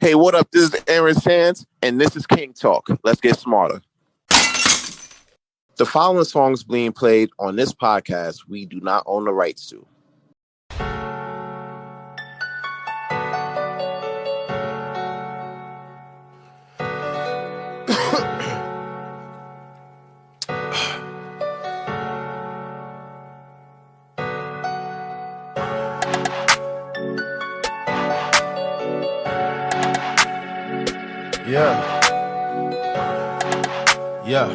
Hey, what up? This is Aaron Sands, and this is King Talk. Let's get smarter. The following songs being played on this podcast, we do not own the rights to. Yeah.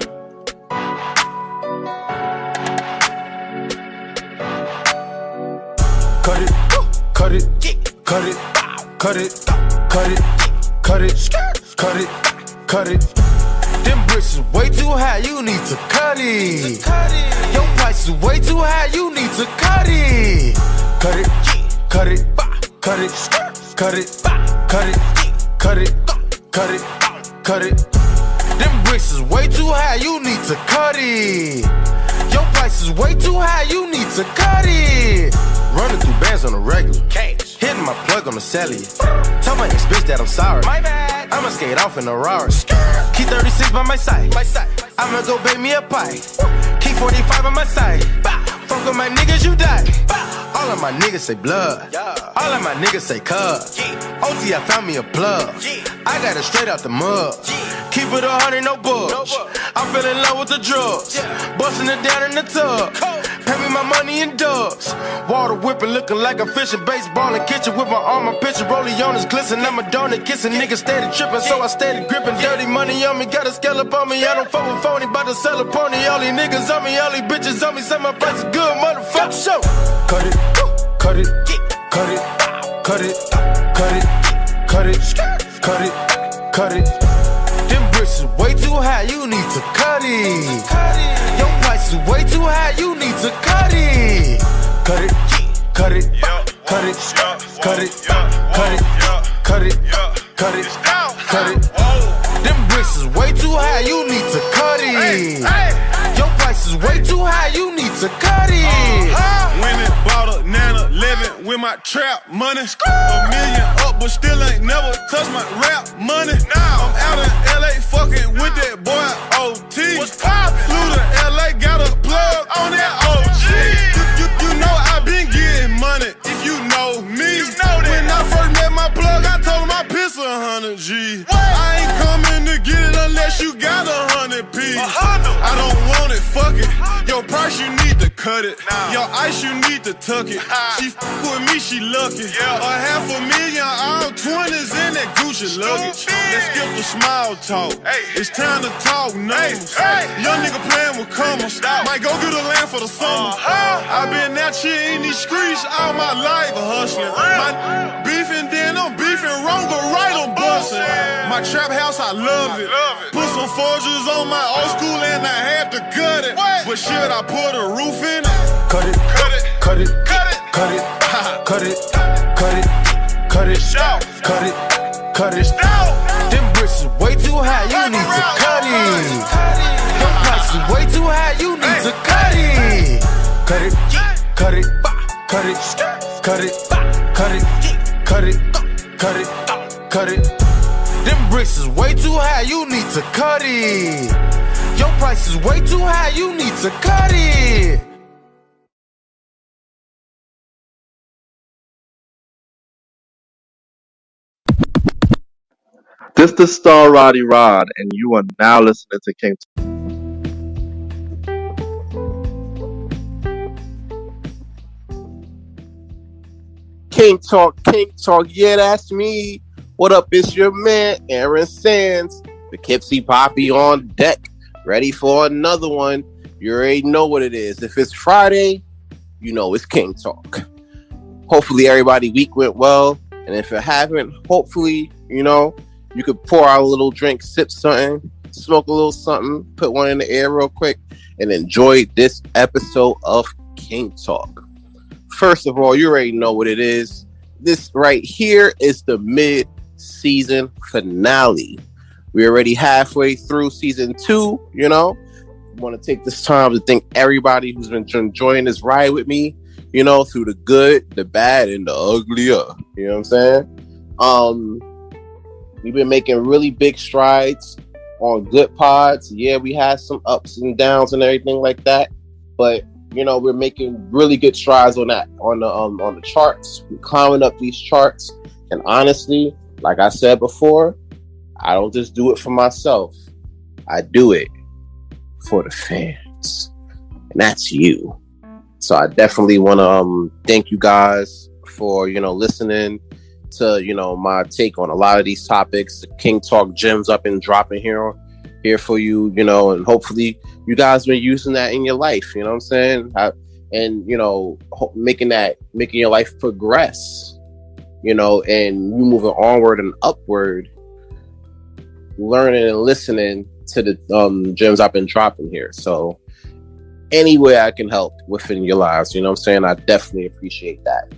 Cut it, cut it, cut it, cut it, cut it, cut it, cut it, cut it. Them bricks is way too high, you need to cut it. Your price is way too high, you need to cut it. Cut it, cut it, cut it, cut it, cut it, cut it, cut it, cut it. Them bricks is way too high, you need to cut it. Your price is way too high, you need to cut it. Running through bands on the regular. Hitting my plug on the celly. Tell my ex-bitch that I'm sorry. My bad. I'ma skate off in a Rari. Keep 36 by my side. I'ma go bake me a pie. Keep 45 on my side. Fuck with my niggas, you die. All of my niggas say blood. All of my niggas say cuz. OT, I found me a plug. I got it straight out the mud. Keep it 100, no bugs. I'm feeling in love with the drugs. Busting it down in the tub. Pay me my money in dubs. Water whipping, looking like a fishing. Baseball in kitchen with my arm, I'm pitching. Rollie on his glisten, I'm a donut kissing. Niggas steady tripping, so I steady gripping. Dirty money on me, got a scale up on me. I don't fuck with phony, bout to sell a pony. All these niggas on me, all these bitches on me. Say my price is good, motherfucker. Show. Cut it, cut it, cut it, cut it, cut it, cut it, cut it, cut it. Them bricks is way too high, you need to cut it. Your price is way too high, you need to cut it. Cut it, cut it, cut it, cut it, cut it, cut it, cut it, cut it. Them bricks is way too high, you need to cut it. Your price is way too high, you need to cut it. Winning, bought a 911 with my trap money. A million up, but still ain't never touched my rap money. I'm out in LA fucking with that boy OT. Flew to LA, got a plug on that OG. You know I been getting money if you know me. When I first met my plug, I told him I piss 100 G. I ain't coming to get it unless you got 100 P. I don't want it, fuck it. Your price, you need to cut it. Your ice, you need to tuck it. She with me, she lucky. $500,000, all 20s in that Gucci luggage. Let's skip the small talk. It's time to talk numbers. Young nigga playing with commas. Might go get a land for the summer. I been out here in these streets all my life hustling. My beefing, then I'm beefing wrong, but right I'm busting. My trap house, I love it. Put some forges on my old school and I had to gut it. But should I put a roof in it? Cut it, cut it, cut it, cut it, cut it, cut it, cut it, cut it, cut it. Them bricks is way too high, you need to cut it. Your price is way too high, you need to cut it. Cut it, cut it, cut it, cut it, cut it, cut it, cut it, cut it. Them bricks is way too high, you need to cut it. Your price is way too high, you need to cut it. This the star Roddy Rod, and you are now listening to King. King Talk, yeah, that's me. What up, it's your man, Aaron Sands, the Kipsy Poppy on deck, ready for another one. You already know what it is. If it's Friday, you know it's King Talk. Hopefully everybody week went well, and if it haven't, hopefully, you could pour out a little drink, sip something, smoke a little something, put one in the air real quick, and enjoy this episode of King Talk. First of all, you already know what it is. This right here is the mid-season finale. We're already halfway through season 2, I want to take this time to thank everybody who's been enjoying this ride with me, through the good, the bad, and the uglier. You know what I'm saying? We've been making really big strides on good pods. Yeah, we had some ups and downs and everything like that, but you know, we're making really good strides on that, on the charts. We're climbing up these charts, and honestly, like I said before, I don't just do it for myself. I do it for the fans, and that's you. So I definitely want to thank you guys for, you know, listening to, you know, my take on a lot of these topics. The King Talk gems up and dropping here for you, you know, and hopefully you guys been using that in your life, you know what I'm saying? And, you know, making your life progress, you know, and you moving onward and upward, learning and listening to the gems I've been dropping here. So any way I can help within your lives, you know what I'm saying? I definitely appreciate that.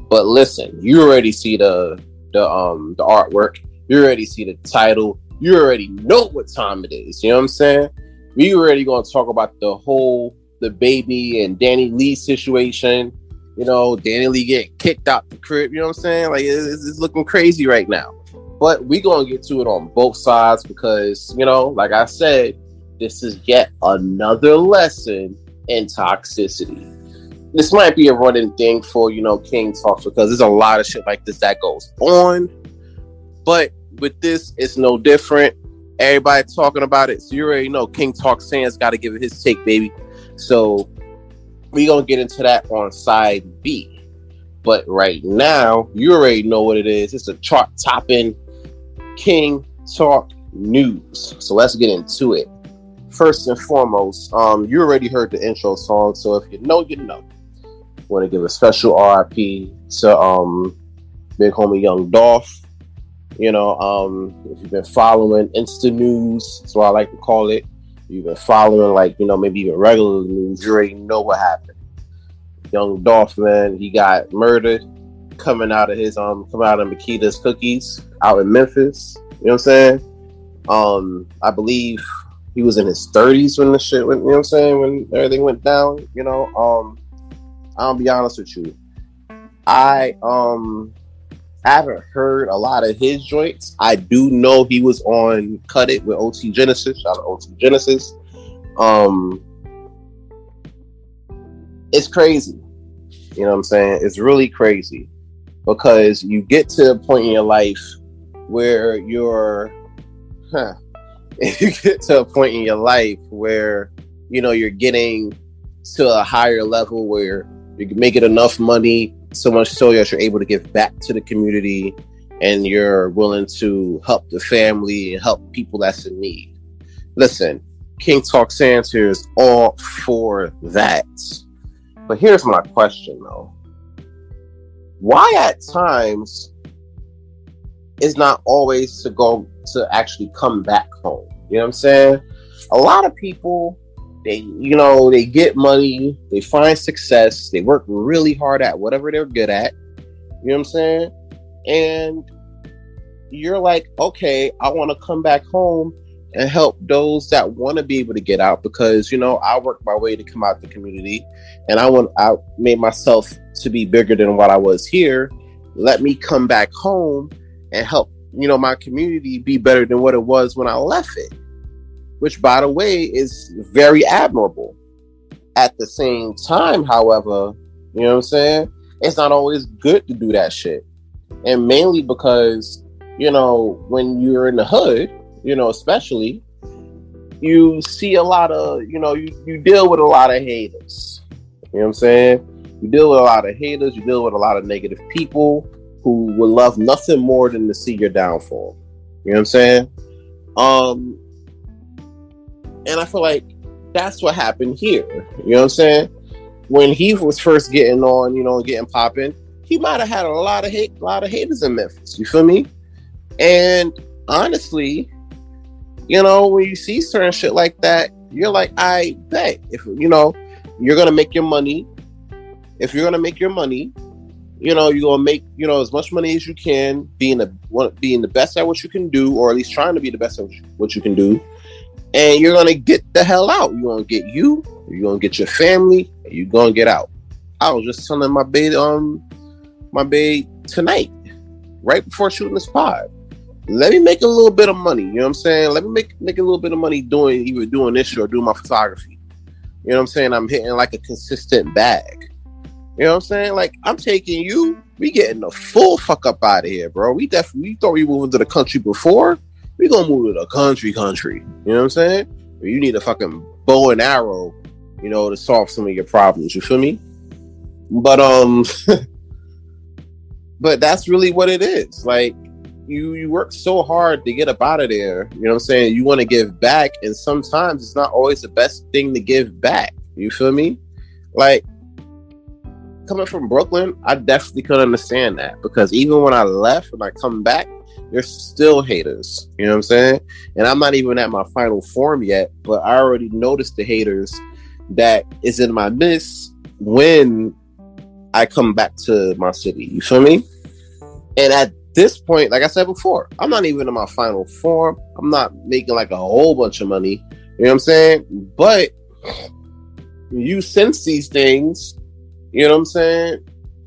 But listen, you already see the artwork, you already see the title, you already know what time it is, you know what I'm saying? We already gonna talk about the baby and DaniLeigh situation. You know, DaniLeigh getting kicked out the crib, you know what I'm saying? Like, it's looking crazy right now. But we gonna get to it on both sides because, you know, like I said, this is yet another lesson in toxicity. This might be a running thing for, you know, King Talks, because there's a lot of shit like this that goes on. But with this, it's no different. Everybody talking about it, so you already know King Talk Sans got to give it his take, baby. So we gonna get into that on side B. But right now, you already know what it is. It's a chart topping King Talk news. So let's get into it. First and foremost, you already heard the intro song, so if you know, you know. Want to give a special RIP to big homie Young Dolph. You know, if you've been following Insta news, that's what I like to call it. You've been following, like, you know, maybe even regular news, you already know what happened. Young Dolph, man, he got murdered coming out of Makita's Cookies out in Memphis. You know what I'm saying? I believe he was in his 30s when the shit went, you know what I'm saying, when everything went down, you know. I'll be honest with you. I haven't heard a lot of his joints. I do know he was on Cut It with OT Genesis. Shout out OT Genesis. It's crazy. You know what I'm saying? It's really crazy because you get to a point in your life where you get to a point in your life where, you know, you're getting to a higher level where you're making enough money, so much so that you're able to give back to the community and you're willing to help the family and help people that's in need. Listen, King Talk Sans here is all for that. But here's my question, though. Why at times is not always to go to actually come back home? You know what I'm saying? A lot of people, they get money, they find success, they work really hard at whatever they're good at. You know what I'm saying? And you're like, okay, I want to come back home and help those that want to be able to get out because, you know, I worked my way to come out the community and I made myself to be bigger than what I was here. Let me come back home and help, you know, my community be better than what it was when I left it. Which, by the way, is very admirable. At the same time, however, you know what I'm saying? It's not always good to do that shit. And mainly because, you know, when you're in the hood, you know, especially, you see a lot of, you know, you deal with a lot of haters. You know what I'm saying? You deal with a lot of haters, you deal with a lot of negative people who would love nothing more than to see your downfall. You know what I'm saying? And I feel like that's what happened here. You know what I'm saying? When he was first getting on, you know, getting popping, he might have had a lot of haters in Memphis. You feel me? And honestly, you know, when you see certain shit like that, you're like, I bet if, you know, you're going to make your money. If you're going to make your money, you know, you're going to make, you know, as much money as you can, being the best at what you can do, or at least trying to be the best at what you can do. And you're going to get the hell out. You're going to get you're going to get your family, and you're going to get out. I was just telling my babe tonight, right before shooting this pod. let me make a little bit of money. You know what I'm saying? Let me make a little bit of money either doing this shit or doing my photography. You know what I'm saying? I'm hitting like a consistent bag. You know what I'm saying? Like, I'm taking you. We getting the full fuck up out of here, bro. We thought we moved to the country before. We gonna move to the country. You know what I'm saying? You need a fucking bow and arrow, you know, to solve some of your problems. You feel me? But but that's really what it is. Like, you work so hard to get up out of there. You know what I'm saying? You want to give back, and sometimes it's not always the best thing to give back. You feel me? Like, coming from Brooklyn, I definitely could understand that, because even when I left, when I come back, there's still haters. You know what I'm saying? And I'm not even at my final form yet, but I already noticed the haters that is in my midst when I come back to my city. You feel me? And at this point, like I said before, I'm not even in my final form. I'm not making like a whole bunch of money. You know what I'm saying? But you sense these things, you know what I'm saying,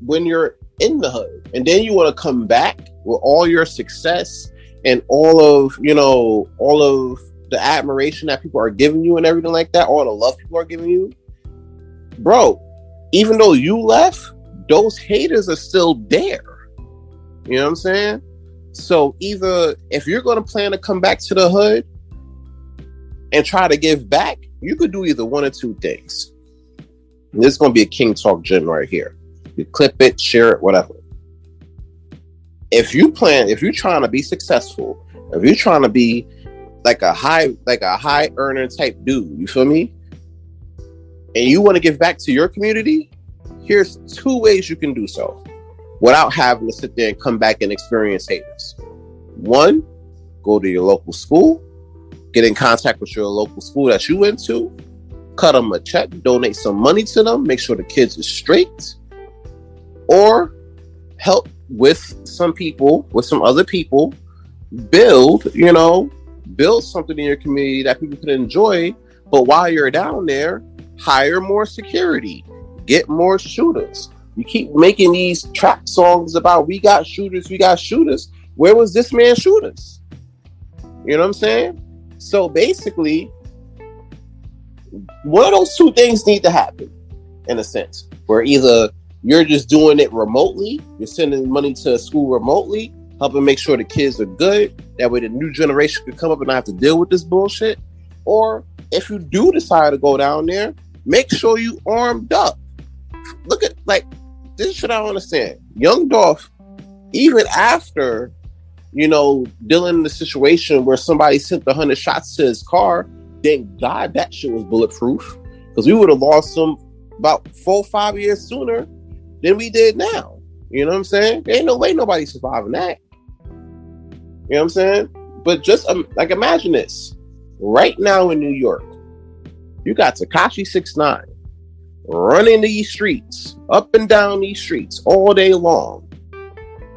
when you're in the hood. And then you want to come back with all your success and all of the admiration that people are giving you and everything like that, all the love people are giving you. Bro, even though you left, those haters are still there. You know what I'm saying? So either, if you're going to plan to come back to the hood and try to give back, you could do either one or two things. And this is going to be a King Talk gym right here. You clip it, share it, whatever. If you're trying to be successful, if you're trying to be like a high earner type dude, you feel me? And you want to give back to your community, here's two ways you can do so without having to sit there and come back and experience haters. One, go to your local school, get in contact with your local school that you went to, cut them a check, donate some money to them, make sure the kids are straight, or help with some other people, build something in your community that people can enjoy. But while you're down there, hire more security, get more shooters. You keep making these trap songs about we got shooters. Where was this man shooters? You know what I'm saying? So basically, one of those two things need to happen, in a sense, where either you're just doing it remotely, you're sending money to a school remotely, helping make sure the kids are good, that way the new generation can come up and not have to deal with this bullshit. Or if you do decide to go down there, make sure you armed up. Look at, like, this is what I don't understand. Young Dolph, even after, dealing in the situation where somebody sent 100 shots to his car, thank God that shit was bulletproof, because we would have lost him about 4 or 5 years sooner than we did now. You know what I'm saying? There ain't no way nobody's surviving that. You know what I'm saying? But just imagine this. Right now in New York, you got Tekashi 6ix9ine running these streets, up and down these streets all day long.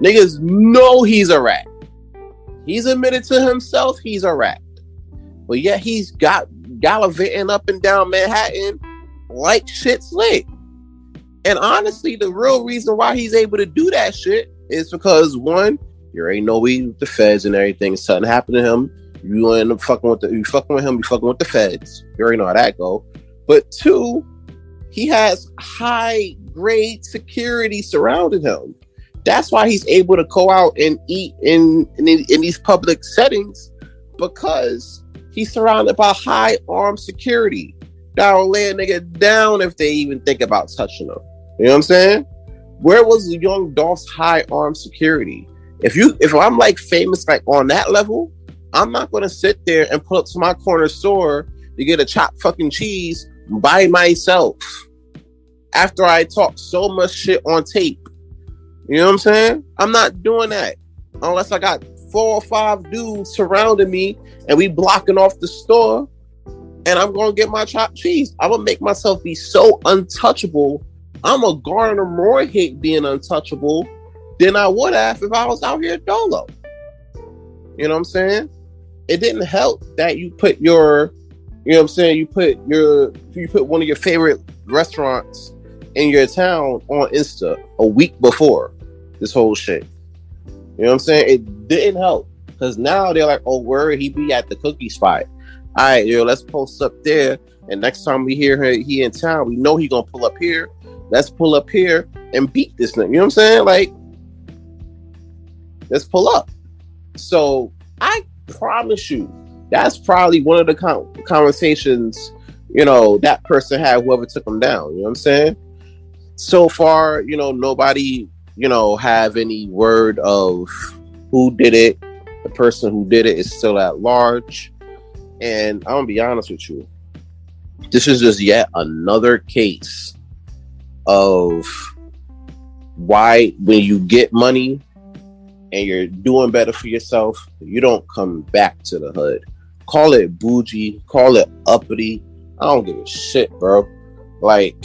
Niggas know he's a rat. He's admitted to himself he's a rat. But yet he's gallivanting up and down Manhattan like shit's lit. And honestly, the real reason why he's able to do that shit is because, one, you already know we with the feds and everything. Something happened to him. You end up fucking with him, you fucking with the feds. You already know how that go. But two, he has high grade security surrounding him. That's why he's able to go out and eat in these public settings, because he's surrounded by high armed security that'll lay a nigga down if they even think about touching him. You know what I'm saying? Where was the Young Dolph's high armed security? If I'm like famous like on that level, I'm not gonna sit there and pull up to my corner store to get a chopped fucking cheese by myself after I talk so much shit on tape. You know what I'm saying? I'm not doing that unless I got 4 or 5 dudes surrounding me and we blocking off the store, and I'm gonna get my chopped cheese. I'm gonna make myself be so untouchable. I'm gonna garner more hate being untouchable than I would have if I was out here dolo. You know what I'm saying? It didn't help that you put you put one of your favorite restaurants in your town on Insta a week before this whole shit. You know what I'm saying? It didn't help. Because now they're like, oh, word, he be at the cookie spot. All right, yo, let's post up there. And next time we hear he in town, we know he gonna pull up here. Let's pull up here and beat this nigga. You know what I'm saying? Like, let's pull up. So I promise you, that's probably one of the conversations, you know, that person had, whoever took him down. You know what I'm saying? So far, you know, nobody, you know, have any word of who did it. The person who did it is still at large. And I'm gonna be honest with you, this is just yet another case of why when you get money and you're doing better for yourself, you don't come back to the hood. Call it bougie, call it uppity. I don't give a shit, bro. Like,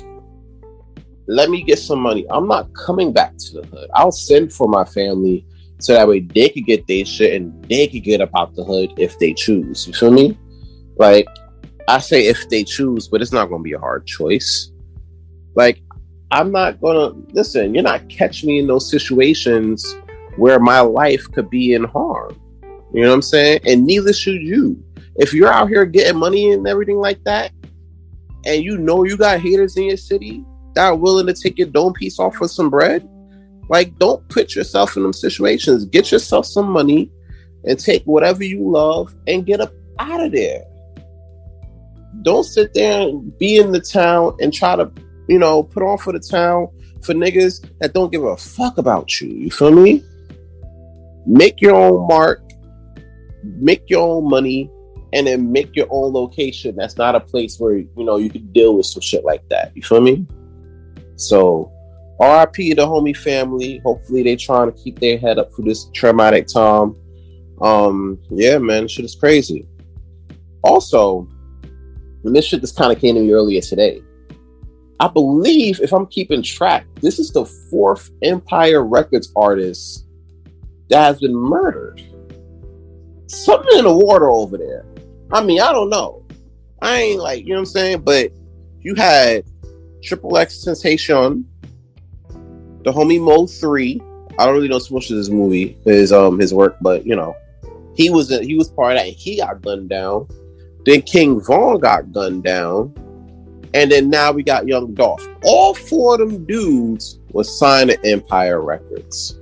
let me get some money. I'm not coming back to the hood. I'll send for my family so that way they could get their shit and they could get up out the hood if they choose. You feel me? Like, I say if they choose, but it's not going to be a hard choice. Like, I'm not going to... Listen, you're not catching me in those situations where my life could be in harm. You know what I'm saying? And neither should you. If you're out here getting money and everything like that, and you know you got haters in your city that are willing to take your dome piece off for some bread, like, don't put yourself in them situations. Get yourself some money and take whatever you love and get up out of there. Don't sit there and be in the town and try to, you know, put on for the town for niggas that don't give a fuck about you. You feel me? Make your own mark, make your own money, and then make your own location. That's not a place where, you know, you could deal with some shit like that. You feel me? So, RIP the homie family. Hopefully they trying to keep their head up for this traumatic time. Yeah, man, shit is crazy. Also, and this shit just kind of came to me earlier today. I believe, if I'm keeping track, this is the 4th Empire Records artist that has been murdered. Something in the water over there. I mean, I don't know. I ain't like, you know what I'm saying? But you had Triple X Sensation, the homie Mo 3. I don't really know so much of this movie, his work, but you know, he was part of that. And he got gunned down. Then King Von got gunned down, and then now we got Young Dolph. All 4 of them dudes was signed to Empire Records.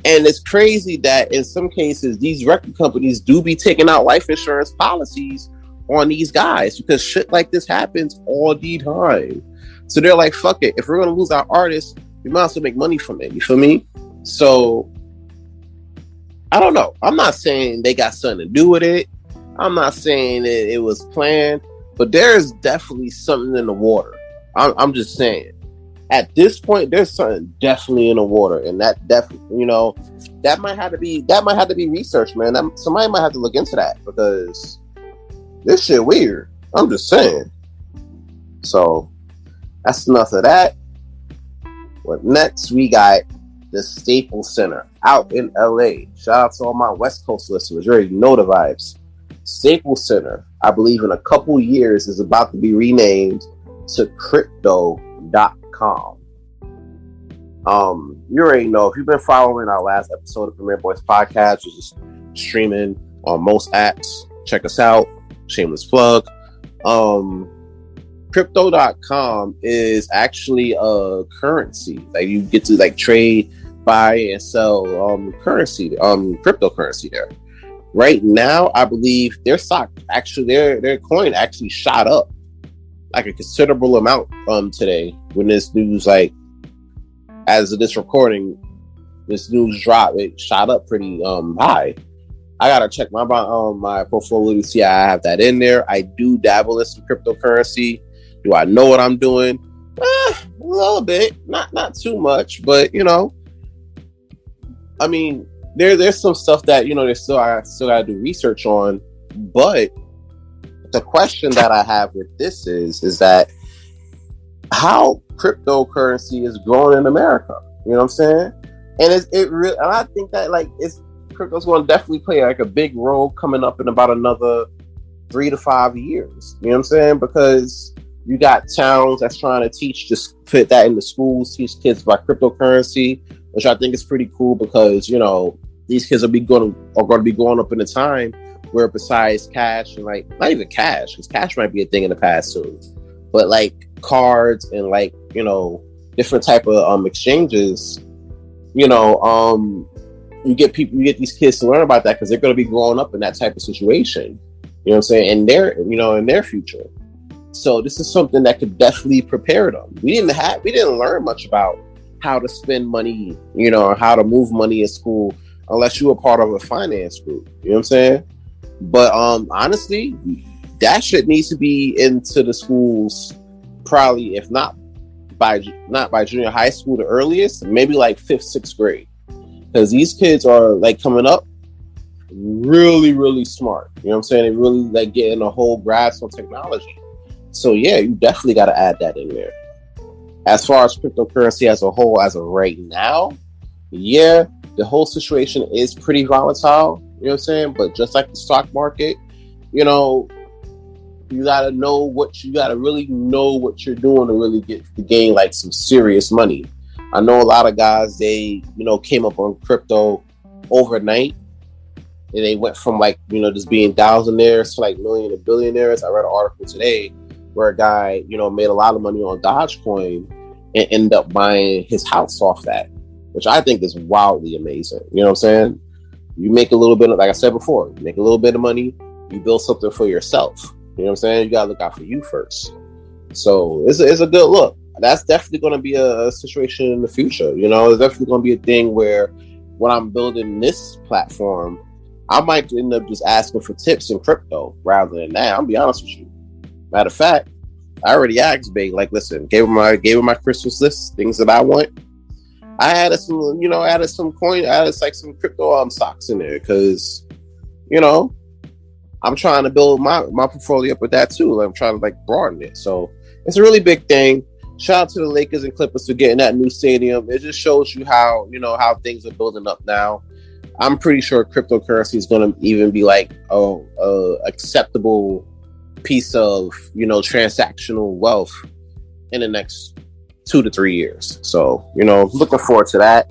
And it's crazy that in some cases, these record companies do be taking out life insurance policies on these guys because shit like this happens all the time. So they're like, fuck it. If we're going to lose our artists, we might as well make money from it. You feel me? So, I don't know. I'm not saying they got something to do with it. I'm not saying that it was planned. But there's definitely something in the water. I'm just saying. At this point, there's something definitely in the water, and that definitely, you know, that might have to be researched, man. Somebody might have to look into that because this shit weird. I'm just saying. So that's enough of that. What next? We got the Staples Center out in LA. Shout out to all my West Coast listeners. You already know the vibes. Staples Center, I believe in a couple years, is about to be renamed to Crypto.com. You already know, if you've been following our last episode of Premier Boys Podcast, which is streaming on most apps, check us out. Shameless plug. Crypto.com is actually a currency. Like, you get to like trade, buy, and sell currency, cryptocurrency there. Right now, I believe their stock actually, their coin actually shot up like a considerable amount today when this news, like, as of this recording, this news dropped. It shot up pretty high. I gotta check my portfolio to see I have that in there. I do dabble in some cryptocurrency. Do I know what I'm doing? A little bit, not too much, but you know, I mean, there's some stuff that, you know, I still gotta do research on. But the question that I have with this is that how cryptocurrency is growing in America. You know what I'm saying? And it really, and I think that like crypto's going to definitely play like a big role coming up in about another 3 to 5 years. You know what I'm saying? Because you got towns that's trying to just put that in the schools, teach kids about cryptocurrency, which I think is pretty cool because, you know, these kids are going to be growing up in a time where besides cash and like not even cash, because cash might be a thing in the past soon, but like cards and like, you know, different type of exchanges, you know, you get these kids to learn about that because they're going to be growing up in that type of situation, you know what I'm saying, in their future. So this is something that could definitely prepare them. We didn't learn much about how to spend money, you know, how to move money in school unless you were part of a finance group, you know what I'm saying? But honestly, that shit needs to be into the schools probably, if not by junior high school, the earliest, maybe like 5th, 6th grade. Because these kids are like coming up really, really smart. You know what I'm saying? They really like getting a whole grasp on technology. So yeah, you definitely got to add that in there. As far as cryptocurrency as a whole, as of right now, yeah, the whole situation is pretty volatile. You know what I'm saying? But just like the stock market, you know, you gotta really know what you're doing to really gain like some serious money. I know a lot of guys, they, you know, came up on crypto overnight, and they went from like, you know, just being thousandaires to like million and billionaires. I read an article today where a guy, you know, made a lot of money on Dogecoin and ended up buying his house off that, which I think is wildly amazing. You know what I'm saying? You make a little bit of, like I said before, you make a little bit of money, you build something for yourself. You know what I'm saying? You gotta look out for you first. So it's a good look. That's definitely going to be a situation in the future. You know, it's definitely going to be a thing where when I'm building this platform, I might end up just asking for tips in crypto rather than that. I'll be honest with you. Matter of fact, I already asked Bay, like, listen, gave her my Christmas list, things that I want. I added some coin, like some crypto stocks in there because, you know, I'm trying to build my portfolio up with that too. Like, I'm trying to like broaden it. So it's a really big thing. Shout out to the Lakers and Clippers for getting that new stadium. It just shows you how, you know, how things are building up now. I'm pretty sure cryptocurrency is going to even be like a acceptable piece of, you know, transactional wealth in the next 2 to 3 years. So, you know, looking forward to that.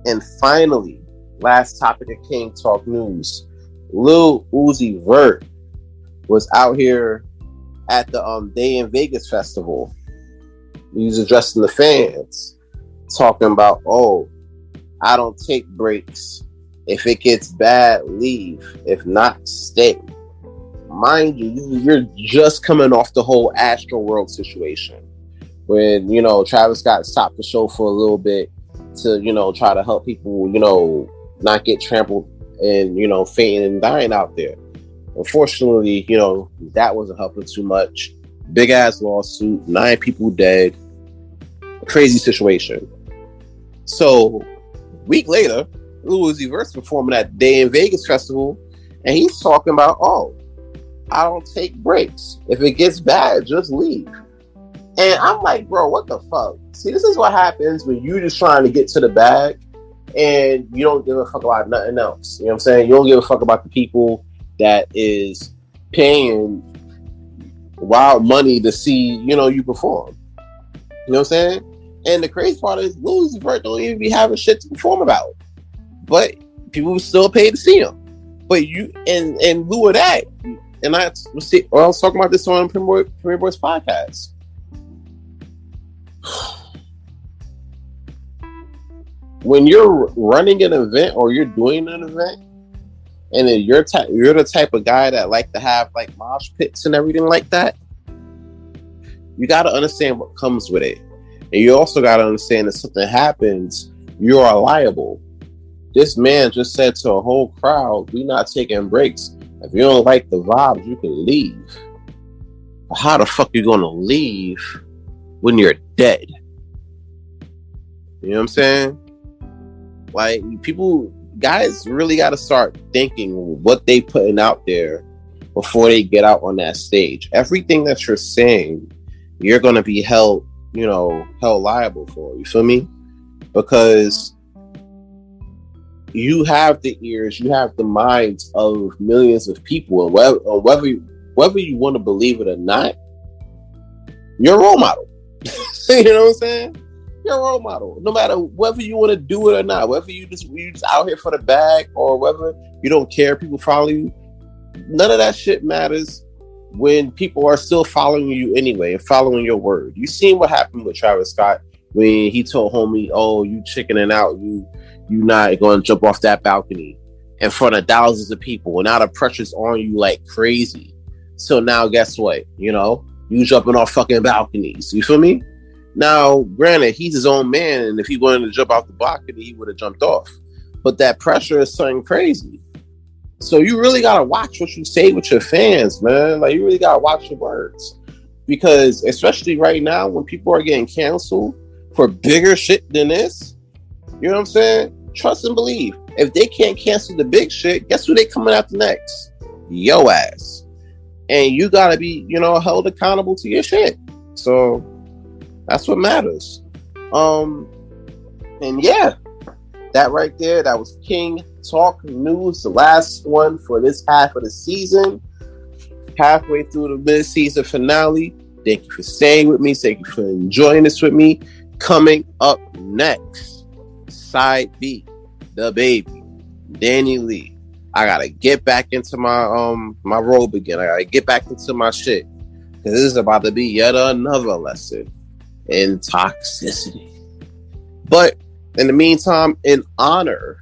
And finally, last topic of King Talk News. Lil Uzi Vert was out here at the Day in Vegas festival. He was addressing the fans, talking about, oh, I don't take breaks. If it gets bad, leave. If not, stay. Mind you, you're just coming off the whole Astro World situation when, you know, Travis Scott stopped the show for a little bit to, you know, try to help people, you know, not get trampled and, you know, fainting and dying out there. Unfortunately, you know, that wasn't helping too much. Big ass lawsuit, 9 people dead. Crazy situation. So, a week later, Lil Uzi Vert's performing at Day in Vegas festival, and he's talking about, oh, I don't take breaks. If it gets bad, just leave. And I'm like, bro, what the fuck? See, this is what happens when you're just trying to get to the bag and you don't give a fuck about nothing else. You know what I'm saying? You don't give a fuck about the people that is paying wild money to see, you know, you perform. You know what I'm saying? And the crazy part is Lil Uzi Vert don't even be having shit to perform about. But people still pay to see him. But you and lieu of that, and I was talking about this on Premier Boys podcast. When you're running an event or you're doing an event, and then you're the type of guy that like to have like mosh pits and everything like that, you got to understand what comes with it, and you also got to understand that something happens, you are liable. This man just said to a whole crowd, "We not taking breaks. If you don't like the vibes, you can leave." How the fuck you gonna leave when you're dead? You know what I'm saying? Like, guys really got to start thinking what they putting out there before they get out on that stage. Everything that you're saying, you're going to be held liable for. You feel me? Because you have the ears, you have the minds of millions of people, and whether you want to believe it or not, you're a role model. You know what I'm saying? your role model. No matter whether you want to do it or not, whether you just out here for the bag or whether you don't care, people follow you. None of that shit matters when people are still following you anyway and following your word. You seen what happened with Travis Scott when he told homie, "Oh, you chickening out, you not going to jump off that balcony in front of thousands of people." And now the pressure's on you like crazy. So now guess what? You know, you jumping off fucking balconies. You feel me? Now, granted, he's his own man, and if he wanted to jump off the balcony, he would have jumped off. But that pressure is something crazy. So you really gotta watch what you say with your fans, man. Like, you really gotta watch your words, because especially right now when people are getting canceled for bigger shit than this, you know what I'm saying? Trust and believe. If they can't cancel the big shit, guess who they coming after next? Yo ass. And you gotta be, you know, held accountable to your shit. So that's what matters. And yeah, that right there, that was King Talk News, the last one for this half of the season. Halfway through the mid-season finale. Thank you for staying with me. Thank you for enjoying this with me. Coming up next, Side B, the baby, DaniLeigh. I gotta get back into my my robe again. I gotta get back into my shit, because this is about to be yet another lesson in toxicity. But in the meantime, in honor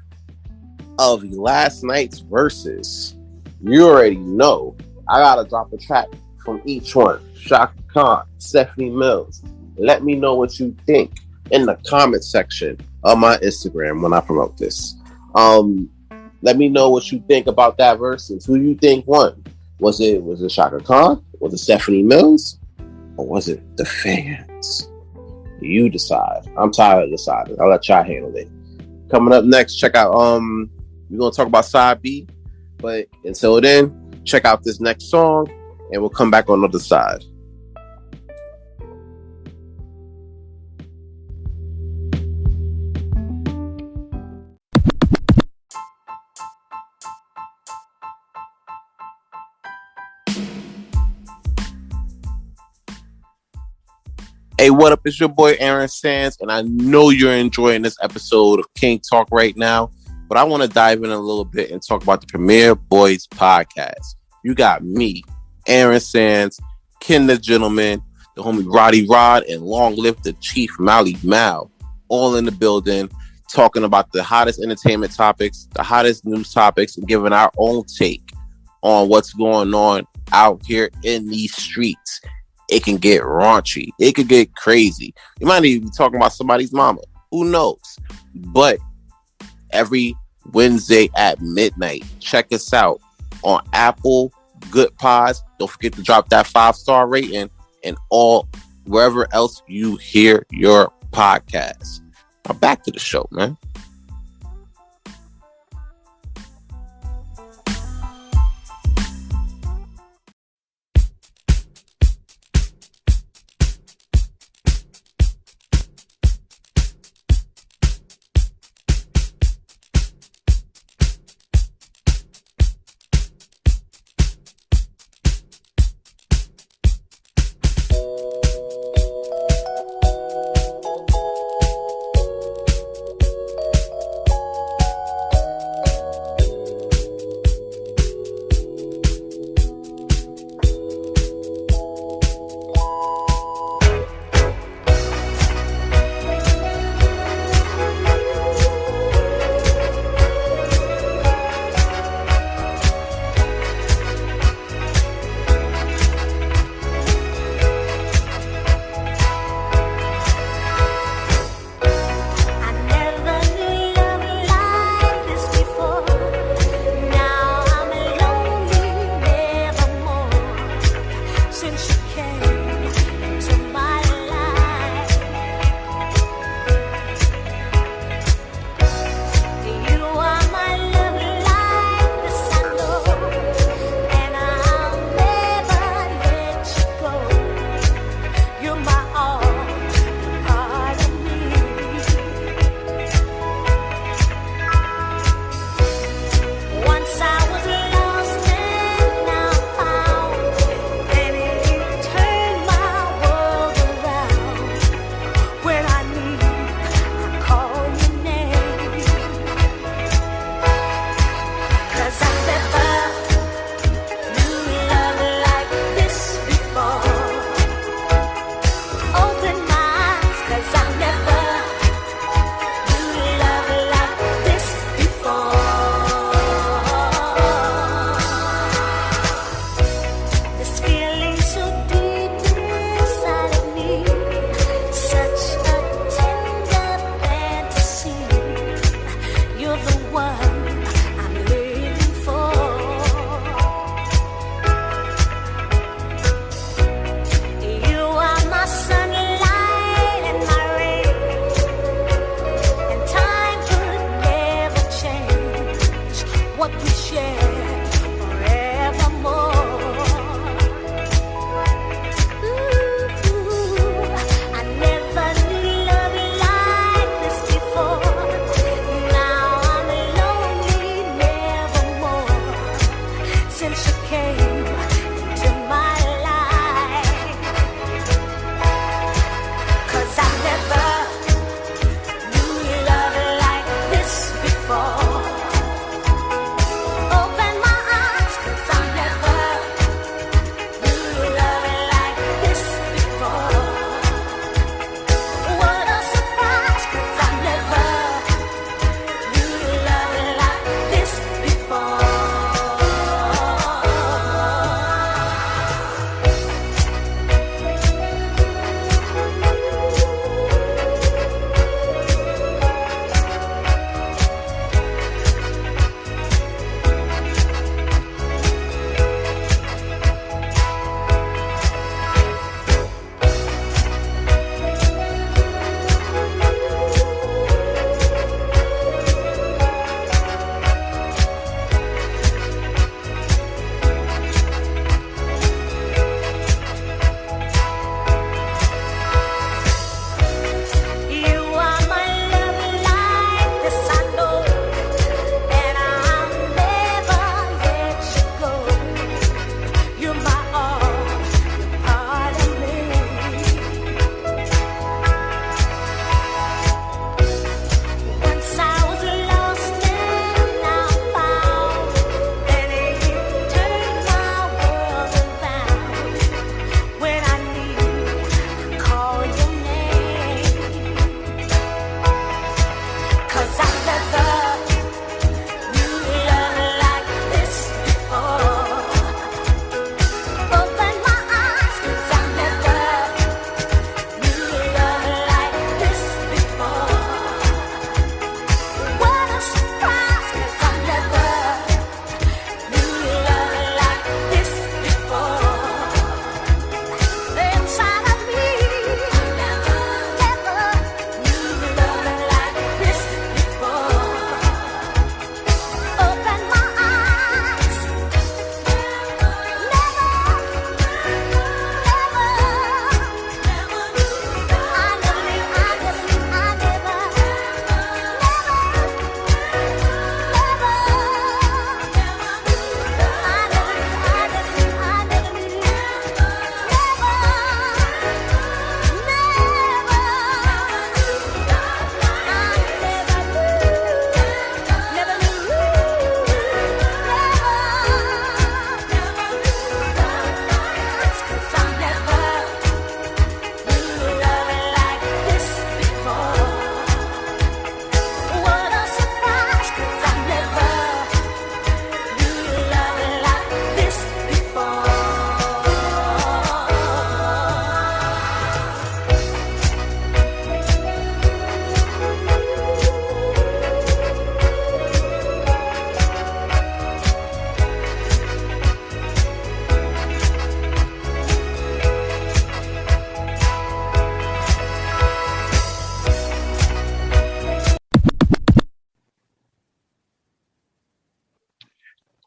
of last night's verses, you already know I gotta drop a track from each one. Shaka Khan, Stephanie Mills. Let me know what you think in the comment section of my Instagram when I promote this. Let me know what you think about that verses. Who you think won? Was it Shaka Khan? Was it Stephanie Mills? Or was it the fans? You decide. I'm tired of deciding. I'll let y'all handle it. Coming up next, check out we're gonna talk about Side B, but until then, check out this next song and we'll come back on the other side. Hey, what up? It's your boy Aaron Sands, and I know you're enjoying this episode of King Talk right now, but I want to dive in a little bit and talk about the Premier Boys podcast. You got me, Aaron Sands, Ken the Gentleman, the homie Roddy Rod, and long live the Chief Mally Mal, all in the building, talking about the hottest entertainment topics, the hottest news topics, and giving our own take on what's going on out here in these streets. It can get raunchy. It could get crazy. You might even be talking about somebody's mama. Who knows? But every Wednesday at midnight, check us out on Apple, Good Pods. Don't forget to drop that 5-star rating and all wherever else you hear your podcast. Now back to the show, man.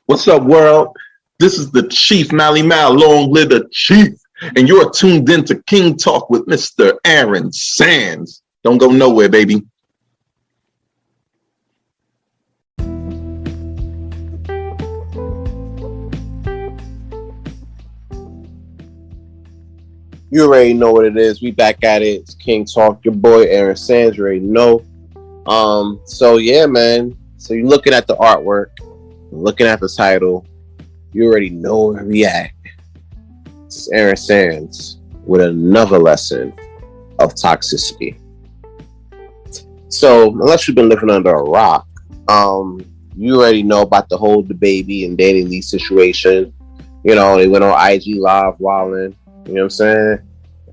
What's up, world? This is the Chief Mally Mal, long live the Chief, and you're tuned in to King Talk with Mr. Aaron Sands. Don't go nowhere, baby. You already know what it is. We back at it. It's King Talk. Your boy Aaron Sands. You already know. So yeah, man. So you're looking at the artwork, looking at the title. You already know where we at. It's Aaron Sands with another lesson of toxicity. So unless you've been living under a rock, you already know about the whole DaBaby and DaniLeigh situation. You know, they went on IG Live wilding. You know what I'm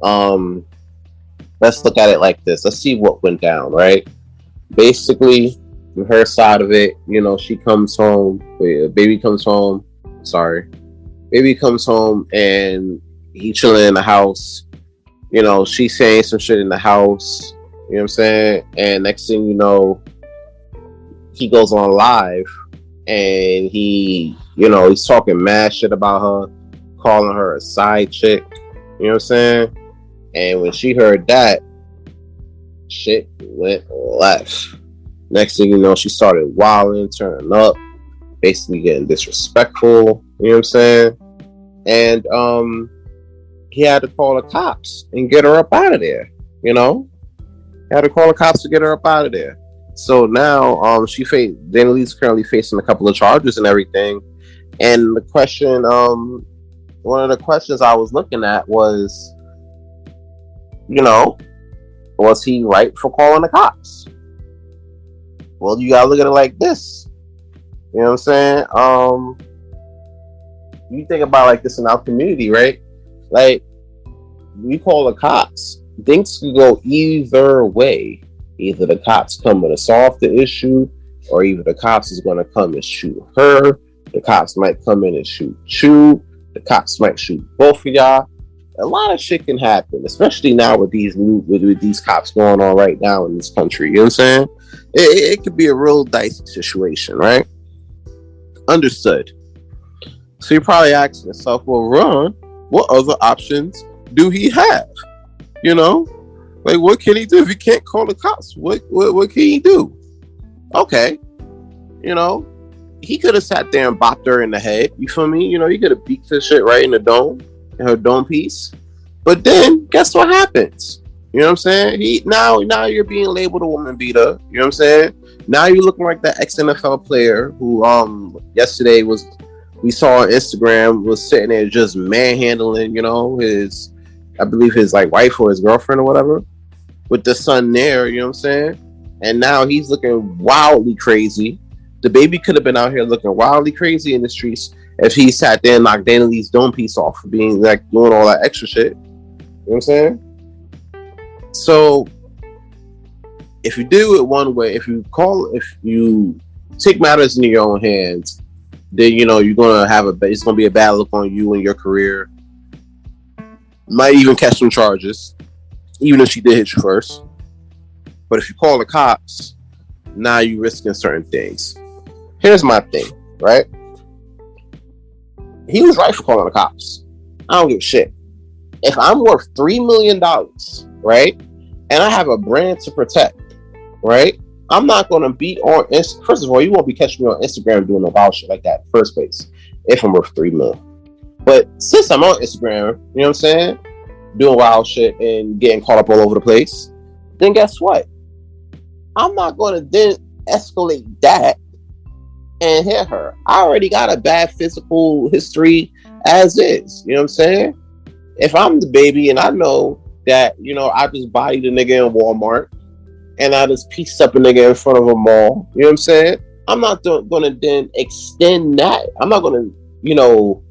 saying? Let's look at it like this. Let's see what went down, right? Basically, from her side of it, you know, she comes home. Baby comes home. Baby comes home and he chilling in the house. You know, she's saying some shit in the house. You know what I'm saying? And next thing you know, he goes on live and he's talking mad shit about her, calling her a side chick. You know what I'm saying? And when she heard that, shit went left. Next thing you know, she started wilding, turning up, basically getting disrespectful. You know what I'm saying? And he had to call the cops and get her up out of there. You know? He had to call the cops to get her up out of there. So now DaniLeigh's currently facing a couple of charges and everything. And the question, one of the questions I was looking at was, you know, was he right for calling the cops? Well, you gotta look at it like this. You know what I'm saying? You think about like this in our community, right? Like, we call the cops. Things could go either way. Either the cops coming to solve the issue, or either the cops is going to come and shoot her. The cops might come in and shoot you. The cops might shoot both of y'all. A lot of shit can happen, especially now with these cops going on right now in this country. You know what I'm saying? It could be a real dicey situation, right? Understood. So you're probably asking yourself, well, Ron, what other options do he have? You know? Like, what can he do if he can't call the cops? What can he do? Okay. You know, he could have sat there and bopped her in the head. You feel me? You know, he could have beat this shit right in the dome, in her dome piece. But then, guess what happens? You know what I'm saying? Now you're being labeled a woman beater. You know what I'm saying? Now you're looking like that ex-NFL player who yesterday we saw on Instagram was sitting there just manhandling, you know, I believe his like wife or his girlfriend or whatever, with the son there, you know what I'm saying? And now he's looking wildly crazy. DaBaby could have been out here looking wildly crazy in the streets if he sat there and knocked DaniLeigh's dome piece off for being like doing all that extra shit. You know what I'm saying? So if you do it one way, if you take matters into your own hands, then you know you're gonna it's gonna be a bad look on you and your career. Might even catch some charges, even if she did hit you first. But if you call the cops, now you're risking certain things. Here's my thing, right? He was right for calling the cops. I don't give a shit. If I'm worth $3 million, right, and I have a brand to protect, right, I'm not going to be on Instagram. First of all, you won't be catching me on Instagram doing no wild shit like that in the first place if I'm worth $3 million. But since I'm on Instagram, you know what I'm saying, doing wild shit and getting caught up all over the place, then guess what? I'm not going to then escalate that and hit her. I already got a bad physical history as is. You know what I'm saying? If I'm DaBaby and I know that, you know, I just bodied a nigga in Walmart and I just pieced up a nigga in front of a mall, you know what I'm saying? I'm not going to then extend that. I'm not going to, you know,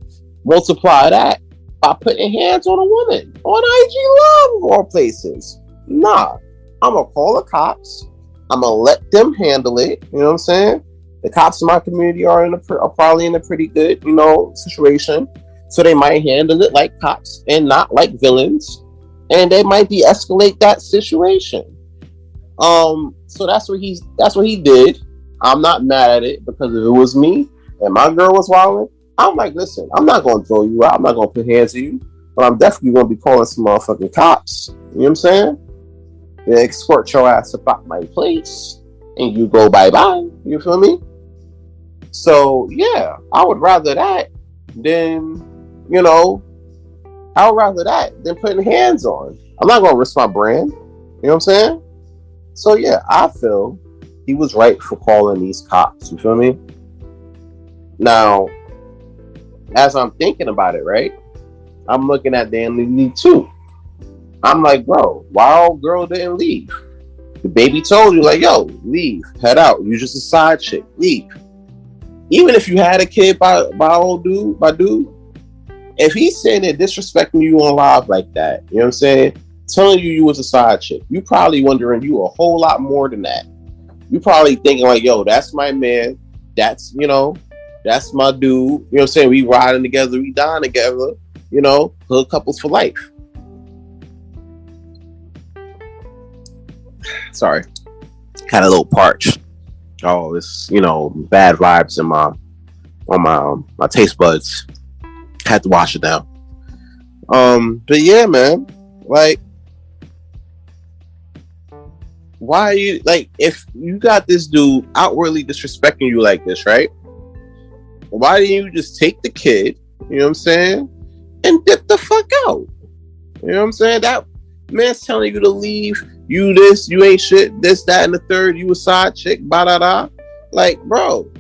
multiply that by putting hands on a woman on IG Live of all places. Nah, I'm going to call the cops. I'm going to let them handle it. You know what I'm saying? The cops in my community are probably in a pretty good, you know, situation. So they might handle it like cops and not like villains. And they might de-escalate that situation. So that's what he did. I'm not mad at it because if it was me and my girl was wilding, I'm like, listen, I'm not gonna throw you out. I'm not gonna put hands on you, but I'm definitely gonna be calling some motherfucking cops. You know what I'm saying? They escort your ass about my place, and you go bye bye. You feel me? So yeah, I would rather that than I would rather that than putting hands on. I'm not gonna risk my brand. You know what I'm saying? So yeah, I feel he was right for calling these cops. You feel me? Now, as I'm thinking about it, right? I'm looking at DaniLeigh too. I'm like, bro, why old girl didn't leave? The baby told you, like, yo, leave, head out. You're just a side chick, leave. Even if you had a kid by dude, if he's saying that disrespecting you on live like that, you know what I'm saying? Telling you was a side chick, you probably wondering you a whole lot more than that. You probably thinking like, yo, that's my man. That's, that's my dude. You know what I'm saying? We riding together, we dying together, hood couples for life. Sorry. Had a little parched. Oh, it's, bad vibes in my taste buds. Had to wash it down. But yeah, man, like, why are you, like, if you got this dude outwardly disrespecting you like this, right? Why didn't you just take the kid, you know what I'm saying, and dip the fuck out? You know what I'm saying? That man's telling you to leave, you this, you ain't shit, this, that, and the third, you a side chick, ba-da-da. Like, bro,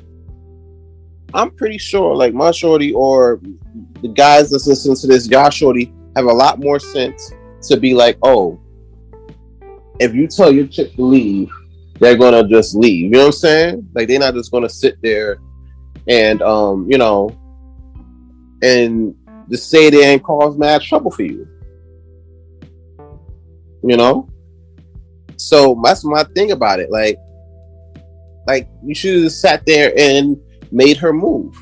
I'm pretty sure, like, my shorty or the guys that's listening to this, y'all shorty, have a lot more sense to be like, oh, if you tell your chick to leave, they're gonna just leave. You know what I'm saying? Like, they're not just gonna sit there and and just stay there and cause mad trouble for you. So that's my thing about it. Like you should have sat there and made her move.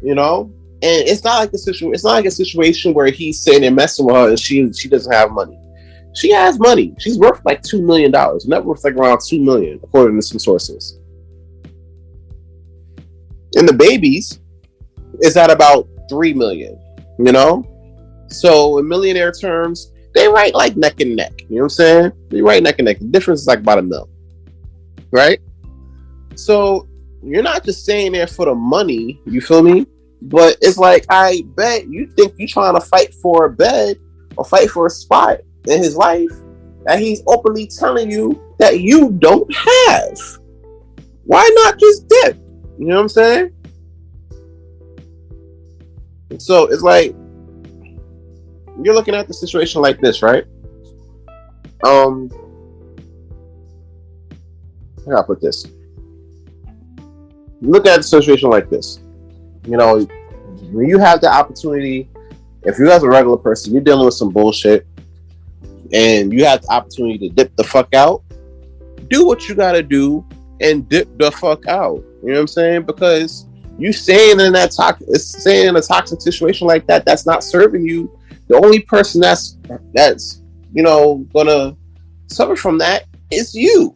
And it's not like a situation where he's sitting there messing with her and she doesn't have money. She has money. She's worth like $2 million. Net worth like around $2 million, according to some sources. And the babies is at about $3 million. So in millionaire terms, they right like neck and neck. You know what I'm saying? They right neck and neck. The difference is like about $1 million, right? So you're not just staying there for the money. You feel me? But it's like, I bet you think you're trying to fight for a bed or fight for a spot in his life that he's openly telling you that you don't have. Why not just dip? You know what I'm saying? So it's like, you're looking at the situation like this, right? How do I put this? Look at the situation like this. When you have the opportunity, if you as a regular person, you're dealing with some bullshit, and you have the opportunity to dip the fuck out, do what you gotta do and dip the fuck out. You know what I'm saying? Because you staying in a toxic situation like that, that's not serving you. The only person that's gonna suffer from that is you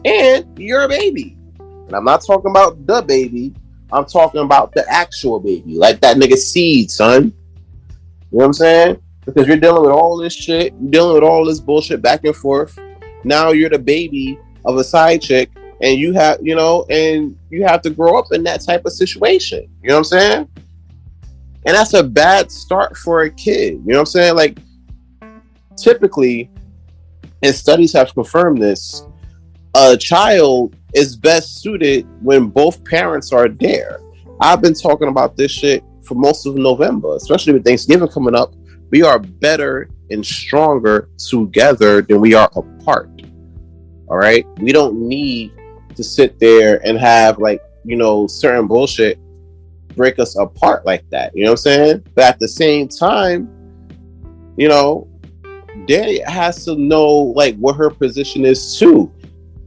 and your baby. And I'm not talking about the baby. I'm talking about the actual baby, like that nigga seed, son. You know what I'm saying? Because you're dealing with all this shit, you're dealing with all this bullshit back and forth. Now you're the baby of a side chick, and you have, and you have to grow up in that type of situation. You know what I'm saying? And that's a bad start for a kid. You know what I'm saying? Like, typically, and studies have confirmed this, a child is best suited when both parents are there. I've been talking about this shit for most of November, especially with Thanksgiving coming up. We are better and stronger together than we are apart. All right? We don't need to sit there and have, like, certain bullshit break us apart like that. You know what I'm saying? But at the same time, Daddy has to know, like, what her position is too.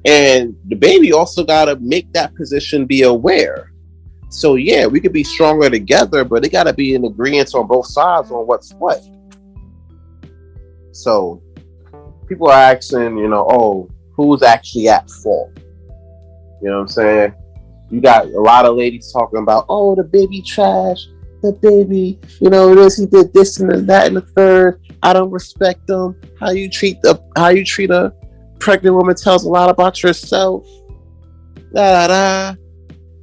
And the baby also got to make that position be aware. So yeah, we could be stronger together, but it got to be in agreement on both sides on what's what. So people are asking, oh, who's actually at fault? You know what I'm saying? You got a lot of ladies talking about, oh, the baby trash, the baby, this, he did this and that and the third. I don't respect them. How you treat a pregnant woman tells a lot about yourself. Da da da.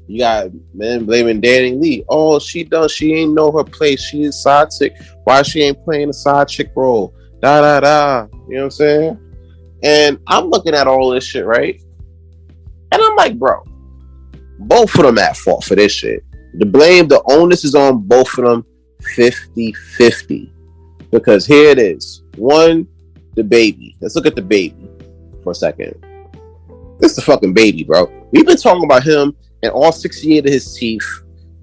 You got men blaming DaniLeigh. Oh, she ain't know her place. She is side chick. Why she ain't playing a side chick role? Da da da. You know what I'm saying? And I'm looking at all this shit, right? And I'm like, bro, both of them at fault for this shit. The onus is on both of them 50-50. Because here it is. One, the baby. Let's look at the baby for a second. This is the fucking baby, bro. We've been talking about him and all 68 of his teeth,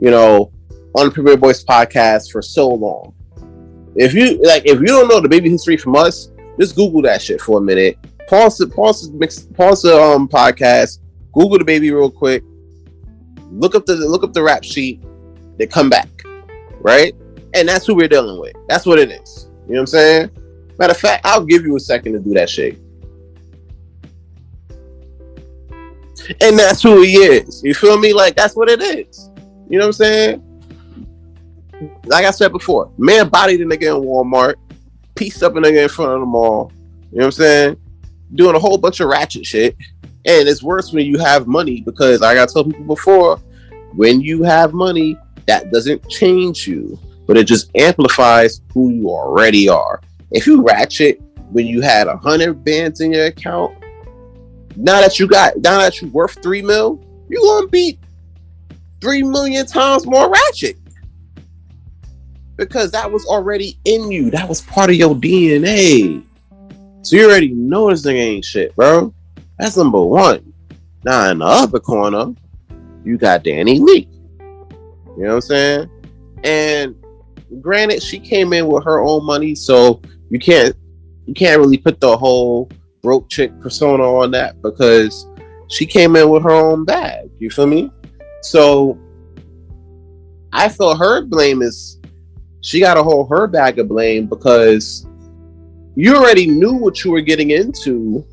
on the Premier Boys podcast for so long. If you don't know the baby history from us, just Google that shit for a minute. Pause the podcast. Google the baby real quick. Look up the rap sheet. They come back, right? And that's who we're dealing with. That's what it is. You know what I'm saying? Matter of fact, I'll give you a second to do that shit. And that's who he is. You feel me? Like, that's what it is. You know what I'm saying? Like I said before, man bodied a nigga in Walmart, pieced up a nigga in front of the mall. You know what I'm saying? Doing a whole bunch of ratchet shit. And it's worse when you have money because, like I told people before, when you have money, that doesn't change you, but it just amplifies who you already are. If you ratchet when you had 100 bands in your account, now that you're worth $3 million, you're gonna be 3 million times more ratchet because that was already in you. That was part of your DNA. So you already know this thing ain't shit, bro. That's number one. Now in the other corner, you got DaniLeigh. You know what I'm saying? And granted, she came in with her own money, so you can't really put the whole broke chick persona on that because she came in with her own bag. You feel me? So I feel her blame is she got to hold her bag of blame because you already knew what you were getting into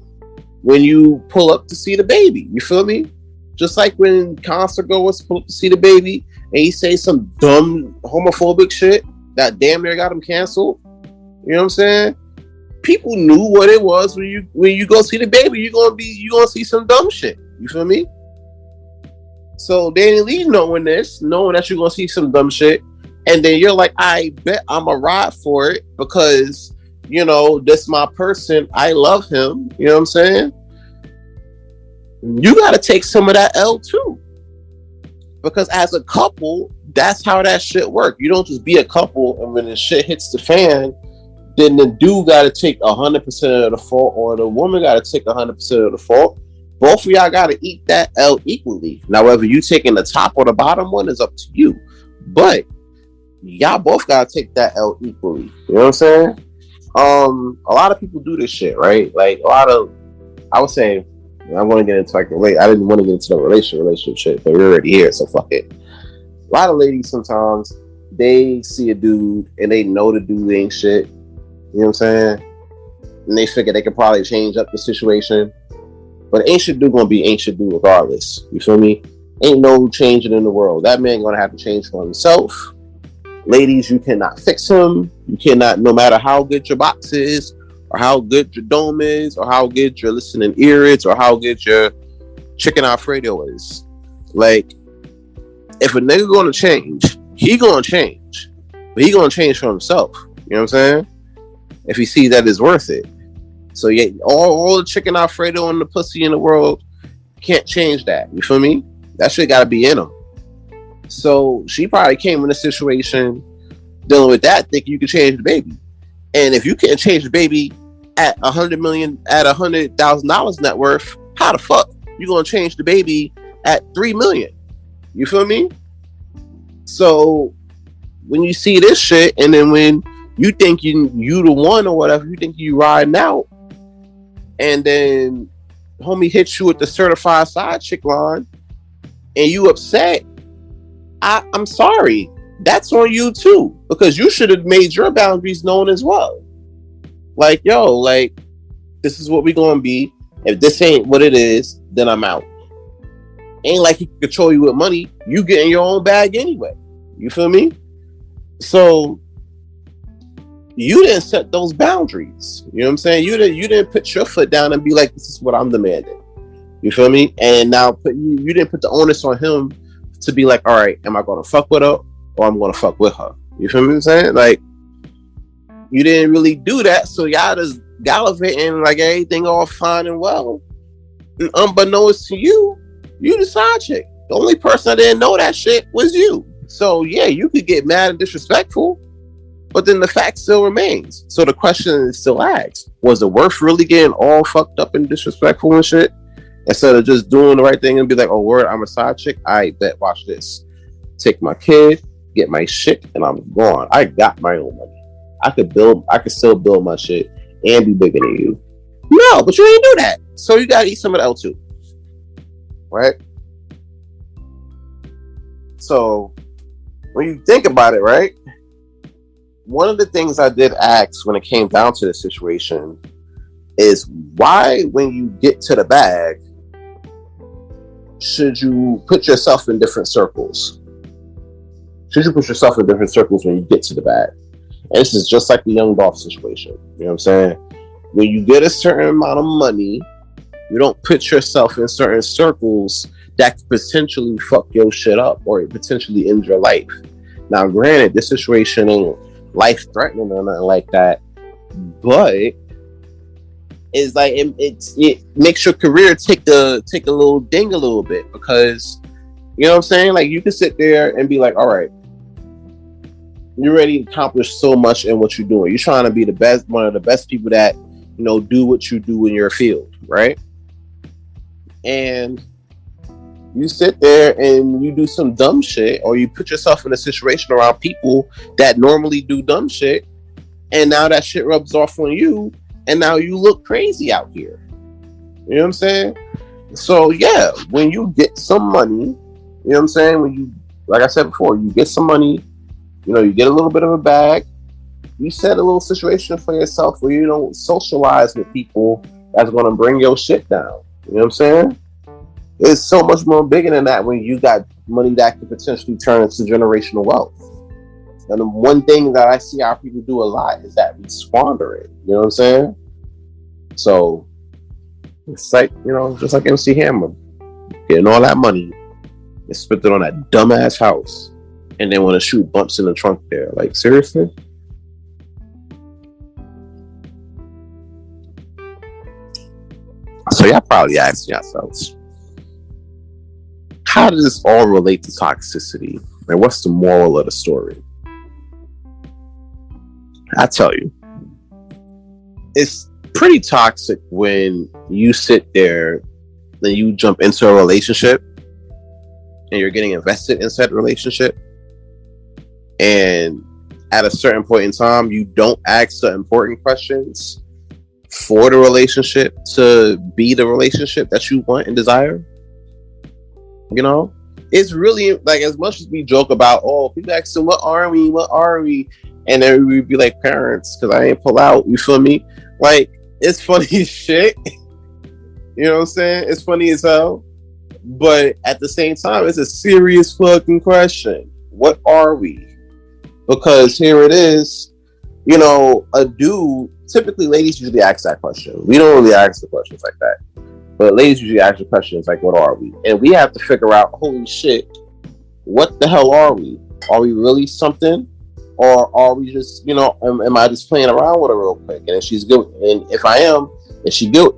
when you pull up to see the baby. You feel me? Just like when concert goers pull up to see the baby and he say some dumb homophobic shit that damn near got him canceled. You know what I'm saying? People knew what it was when you go see the baby. You gonna see some dumb shit. You feel me? So DaniLeigh knowing that you're gonna see some dumb shit, and then you're like, I bet I'm a ride for it because this my person. I love him. You know what I'm saying? You got to take some of that L too, because as a couple, that's how that shit work. You don't just be a couple, and when the shit hits the fan, then the dude got to take 100% of the fault, or the woman got to take 100% of the fault. Both of y'all got to eat that L equally. Now, whether you taking the top or the bottom one is up to you, but y'all both got to take that L equally. You know what I'm saying? A lot of people do this shit, right? Like I would say, I'm going to get into I didn't want to get into the relationship shit, but we're already here, so fuck it. A lot of ladies sometimes they see a dude and they know the dude ain't shit. You know what I'm saying? And they figure they could probably change up the situation. But ain't shit dude gonna be ain't shit dude regardless. You feel me? Ain't no changing in the world. That man gonna have to change for himself. Ladies, you cannot fix him. You cannot, no matter how good your box is, or how good your dome is, or how good your listening ear is, or how good your chicken Alfredo is. Like, if a nigga gonna change, he gonna change. But he gonna change for himself. You know what I'm saying? If he sees that it's worth it. So yeah, all the chicken Alfredo and the pussy in the world can't change that. You feel me? That shit gotta be in him. So she probably came in a situation dealing with that, thinking you can change the baby. And if you can't change the baby at $100,000 net worth, how the fuck you gonna change the baby at $3 million? You feel me? So when you see this shit, and then when you think you the one or whatever, you think you riding out, and then homie hits you with the certified side chick line, and you upset, I'm sorry. That's on you too, because you should have made your boundaries known as well. Like, yo, like, this is what we gonna be. If this ain't what it is, then I'm out. Ain't like he can control you with money. You get in your own bag anyway. You feel me? So you didn't set those boundaries. You know what I'm saying? You didn't put your foot down and be like, this is what I'm demanding. You feel me? And now you didn't put the onus on him to be like, all right, am I going to fuck with her or I'm going to fuck with her? You feel me what I'm saying? Like, you didn't really do that. So y'all just gallivanting like everything all fine and well. And unbeknownst to you, you the side chick. The only person that didn't know that shit was you. So yeah, you could get mad and disrespectful, but then the fact still remains. So the question is still asked: was it worth really getting all fucked up and disrespectful and shit, instead of just doing the right thing and be like, "Oh, word, I'm a side chick. I bet. Watch this. Take my kid, get my shit, and I'm gone. I got my own money. I could still build my shit and be bigger than you." No, but you ain't do that. So you gotta eat some of the L2. Right? So when you think about it, right? One of the things I did ask when it came down to this situation is why, when you get to the bag, should you put yourself in different circles? Should you put yourself in different circles when you get to the bag? And this is just like the Young Dolph situation. You know what I'm saying? When you get a certain amount of money, you don't put yourself in certain circles that could potentially fuck your shit up or potentially end your life. Now, granted, this situation ain't life-threatening or nothing like that, but it's like it makes your career take a little ding a little bit, because you know what I'm saying? Like, you can sit there and be like, all right, you already accomplished so much in what you're doing. You're trying to be the best, one of the best people that, you know, do what you do in your field, right? And you sit there and you do some dumb shit, or you put yourself in a situation around people that normally do dumb shit, and now that shit rubs off on you, and now you look crazy out here. You know what I'm saying? So yeah, when you get some money, you know what I'm saying? When you, like I said before, you get some money, you know, you get a little bit of a bag, you set a little situation for yourself where you don't socialize with people that's going to bring your shit down. You know what I'm saying? It's so much more bigger than that when you got money that could potentially turn into generational wealth. And the one thing that I see our people do a lot is that we squander it. You know what I'm saying? So it's like, you know, just like MC Hammer, getting all that money and spent it on that dumbass house, and then want to shoot bumps in the trunk there. Like, seriously? So y'all probably asking yourselves, how does this all relate to toxicity? And what's the moral of the story? I tell you, it's pretty toxic when you sit there, then you jump into a relationship and you're getting invested in said relationship, and at a certain point in time, you don't ask the important questions for the relationship to be the relationship that you want and desire. You know, it's really like, as much as we joke about, oh, people ask them, what are we? And then we'd be like parents, because I ain't pull out. You feel me? Like, it's funny as shit. You know what I'm saying? It's funny as hell. But at the same time, it's a serious fucking question. What are we? Because here it is, you know, a dude, typically ladies usually ask that question. We don't really ask the questions like that. But ladies usually ask the questions like, what are we? And we have to figure out, holy shit, what the hell are we? Are we really something? Or are we just, you know, am I just playing around with her real quick? And if she's good, and if I am, is she good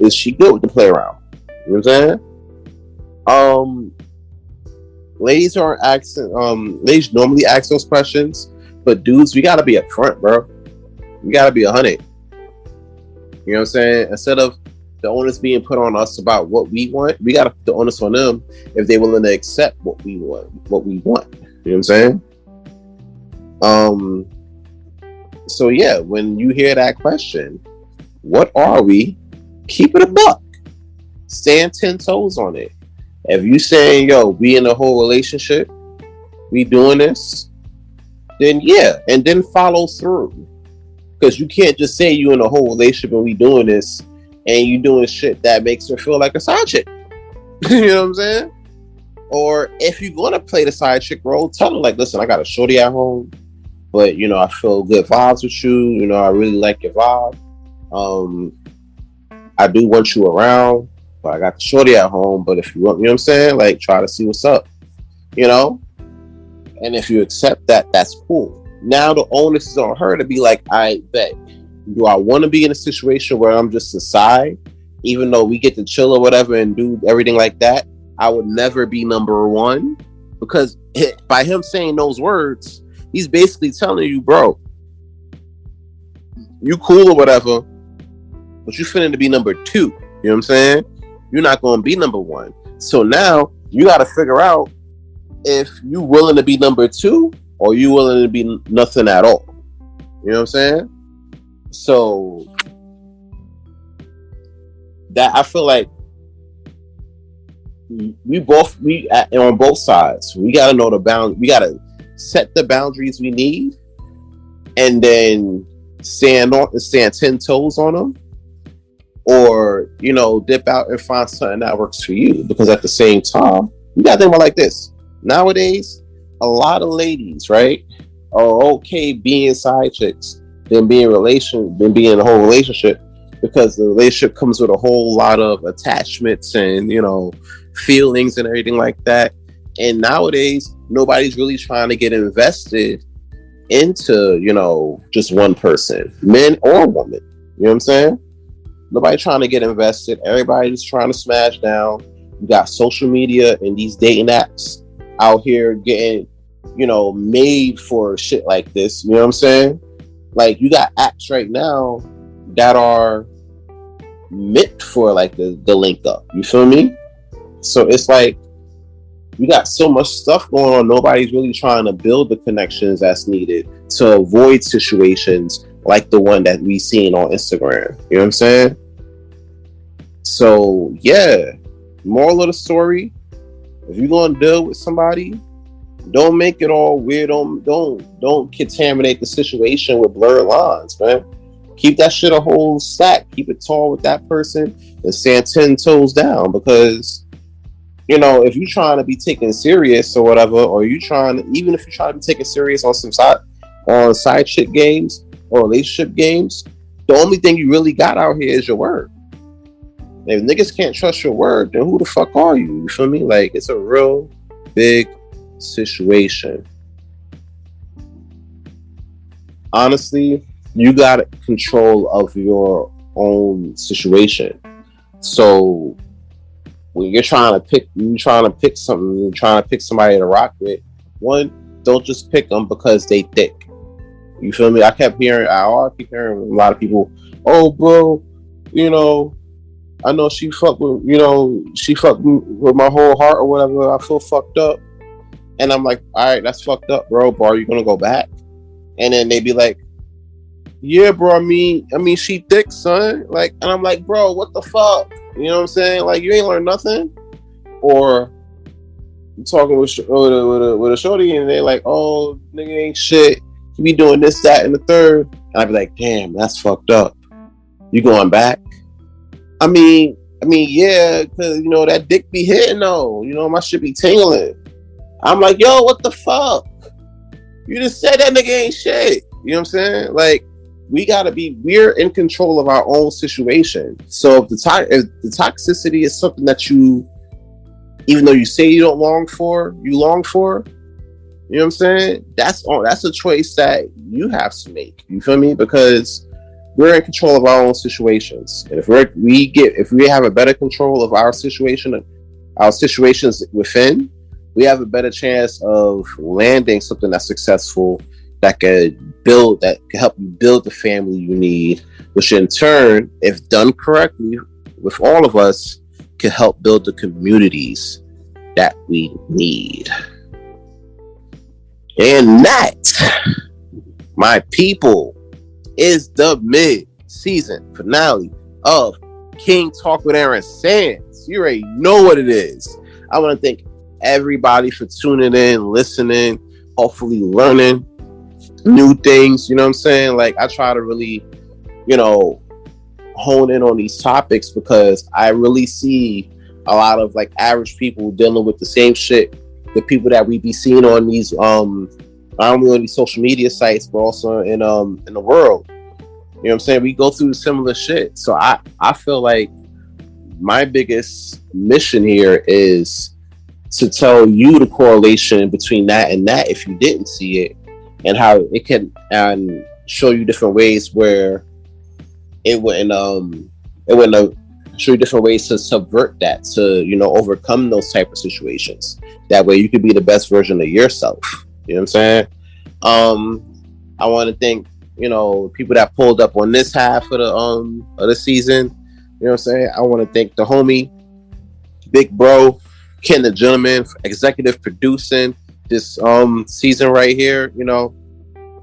to play around? You know what I'm saying? Ladies aren't asking, ladies normally ask those questions, but dudes, we gotta be upfront, bro. We gotta be 100. You know what I'm saying? Instead of the onus being put on us about what we want, we gotta put the onus on them if they're willing to accept what we want. You know what I'm saying? So yeah, when you hear that question, what are we? Keep it a buck. Stand 10 toes on it. If you saying, yo, we in a whole relationship, we doing this, then yeah, and then follow through. Because you can't just say you in a whole relationship and we doing this, and you doing shit that makes her feel like a side chick. You know what I'm saying? Or if you're gonna play the side chick role, tell them like, listen, I got a shorty at home, but you know, I feel good vibes with you. You know, I really like your vibe. I do want you around, but I got the shorty at home. But if you want, you know what I'm saying, like, try to see what's up. You know, and if you accept that, that's cool. Now the onus is on her to be like, I bet. Do I want to be in a situation where I'm just a side, even though we get to chill or whatever and do everything like that? I would never be number one, because by him saying those words, he's basically telling you, bro, you cool or whatever, but you finna to be number two. You know what I'm saying? You're not going to be number one. So now you got to figure out if you willing to be number two or you willing to be nothing at all. You know what I'm saying? So that I feel like we on both sides. We gotta know the bound. We gotta set the boundaries we need, and then stand 10 toes on them, or you know, dip out and find something that works for you. Because at the same time, you gotta think about it like this. Nowadays, a lot of ladies, right, are okay being side chicks than being in a whole relationship, because the relationship comes with a whole lot of attachments and, you know, feelings and everything like that. And nowadays, nobody's really trying to get invested into, you know, just one person, men or women. You know what I'm saying? Nobody trying to get invested. Everybody just trying to smash down. You got social media and these dating apps out here getting, you know, made for shit like this. You know what I'm saying? Like, you got apps right now that are meant for like the link up. You feel me? So it's like you got so much stuff going on. Nobody's really trying to build the connections that's needed to avoid situations like the one that we seen on Instagram. You know what I'm saying? So yeah, moral of the story: if you're gonna deal with somebody, don't make it all weird. Don't contaminate the situation with blurred lines, man. Keep that shit a whole stack. Keep it tall with that person and stand 10 toes down. Because, you know, if you're trying to be taken serious or whatever, or even if you're trying to be taken serious on some side chick games or relationship games, the only thing you really got out here is your word. If niggas can't trust your word, then who the fuck are you? You feel me? Like, it's a real big situation. Honestly, you got control of your own situation. So when you're trying to pick somebody to rock with, one, don't just pick them because they thick. You feel me? I keep hearing a lot of people, oh bro, you know, I know she fucked with my whole heart or whatever. I feel fucked up. And I'm like, all right, that's fucked up, bro. But are you gonna go back? And then they be like, yeah, bro. I mean, she thick, son. Like, and I'm like, bro, what the fuck? You know what I'm saying? Like, you ain't learned nothing. Or I'm talking with a shorty, and they like, oh, nigga ain't shit. You be doing this, that, and the third. And I be like, damn, that's fucked up. You going back? I mean, yeah, because you know that dick be hitting though. You know, my shit be tingling. I'm like, yo, what the fuck? You just said that nigga ain't shit. You know what I'm saying? Like, we're in control of our own situation. So if the toxicity is something that you, even though you say you don't long for, you long for, you know what I'm saying? That's a choice that you have to make. You feel me? Because we're in control of our own situations. And if we have a better control of our situation, our situations within, we have a better chance of landing something that's successful, that can help you build the family you need, which in turn, if done correctly with all of us, can help build the communities that we need. And that, my people, is the mid-season finale of King Talk with Aaron Sands. You already know what it is. I want to thank everybody for tuning in, listening, hopefully learning new things. You know what I'm saying? Like, I try to really, you know, hone in on these topics because I really see a lot of like average people dealing with the same shit. The people that we be seeing on these not only on these social media sites, but also in the world. You know what I'm saying? We go through similar shit. So I feel like my biggest mission here is to tell you the correlation between that and that if you didn't see it, and how it can and show you different ways where it wouldn't show you different ways to subvert that, to, you know, overcome those type of situations. That way you could be the best version of yourself. You know what I'm saying? I want to thank, you know, people that pulled up on this half of the season. You know what I'm saying? I want to thank the homie, Big Bro, Ken the Gentleman, for executive producing this season right here. You know,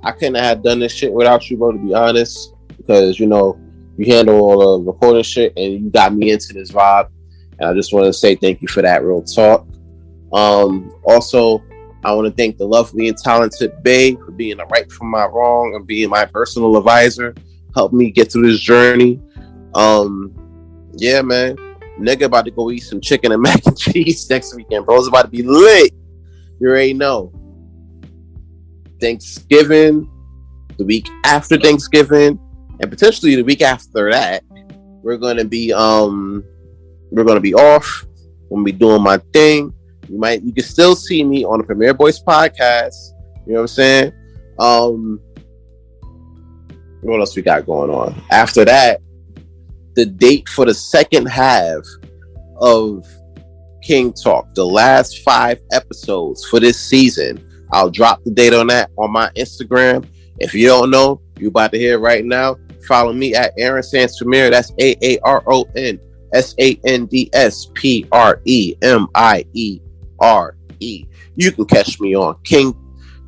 I couldn't have done this shit without you, bro, to be honest, because, you know, you handle all the recording shit and you got me into this vibe. And I just want to say thank you for that, real talk. Also, I want to thank the lovely and talented Bae for being the right from my wrong and being my personal advisor, helped me get through this journey. Yeah, man. Nigga about to go eat some chicken and mac and cheese next weekend, bro. It's about to be lit. You already know. Thanksgiving, the week after Thanksgiving, and potentially the week after that, we're gonna be off. We're gonna be doing my thing. You can still see me on the Premier Boys podcast. You know what I'm saying? What else we got going on? After that, the date for the second half of King Talk, the last 5 episodes for this season, I'll drop the date on that on my Instagram. If you don't know, you about to hear it right now. Follow me at Aaron Sands Premier. That's AARON SANDSPREMIERE. You can catch me on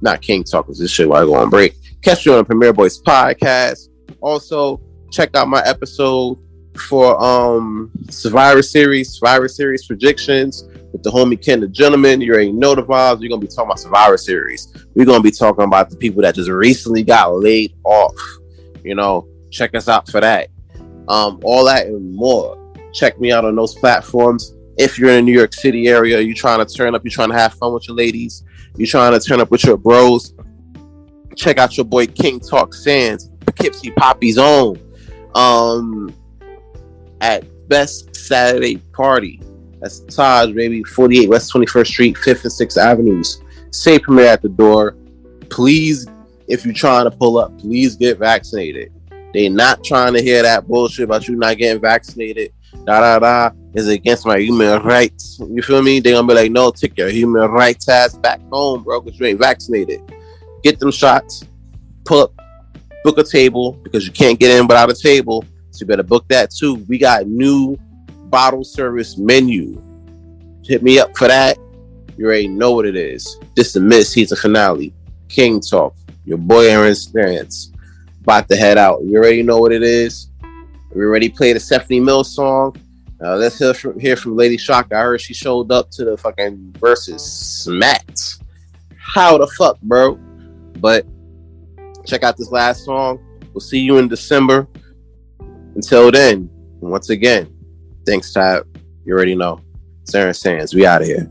not King Talk, because this shit while I go on break. Catch me on the Premier Boys podcast. Also, check out my episode for Survivor Series predictions with the homie Ken the Gentleman. You already know the vibes. We're gonna be talking about Survivor Series. We're gonna be talking about the people that just recently got laid off. You know, check us out for that. All that and more. Check me out on those platforms. If you're in the New York City area, you're trying to turn up, you're trying to have fun with your ladies, you're trying to turn up with your bros, check out your boy King Talk Sands, Poughkeepsie Poppy's own, at Best Saturday Party. That's Taj, baby, 48 West 21st Street, 5th and 6th Avenues. Say Premier at the door. Please, if you're trying to pull up, please get vaccinated. They not trying to hear that bullshit about you not getting vaccinated. Is against my human rights. You feel me? They gonna be like, no, take your human rights ass back home, bro, because you ain't vaccinated. Get them shots. Pull up, book a table, because you can't get in without a table. So you better book that too. We got new bottle service menu. Hit me up for that. You already know what it is. This is the mid-season finale. King Talk. Your boy Aaron Stance. About to head out. You already know what it is. We already played a Stephanie Mills song. Let's hear from Lady Shock. I heard she showed up to the fucking versus smacked. How the fuck, bro? But check out this last song. We'll see you in December. Until then, once again, thanks, Tab. You already know. Sarah Sands, we out of here.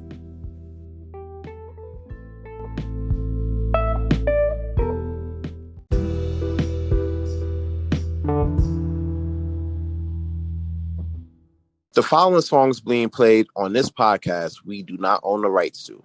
The following songs being played on this podcast, we do not own the rights to.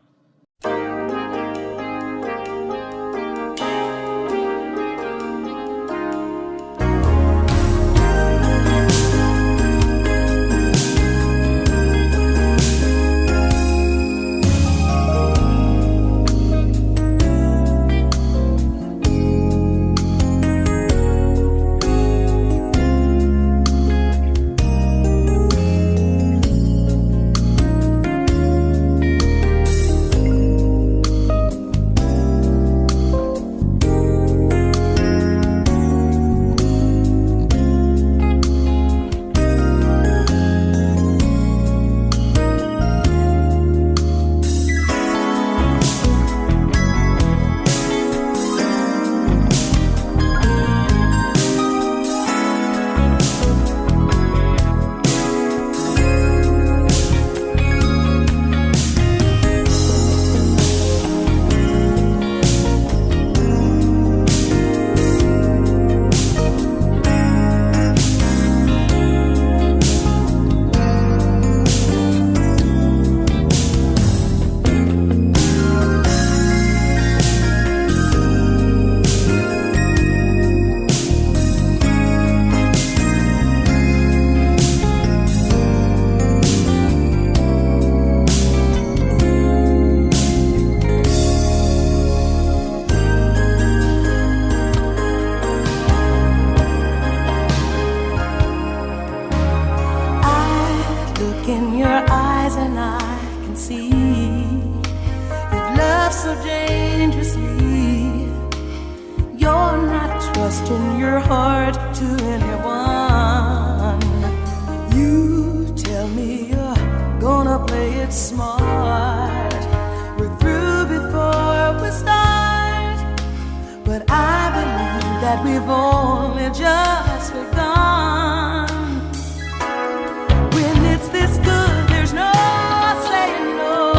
heart to anyone. You tell me you're gonna play it smart. We're through before we start, but I believe that we've only just begun. When it's this good, there's no saying no.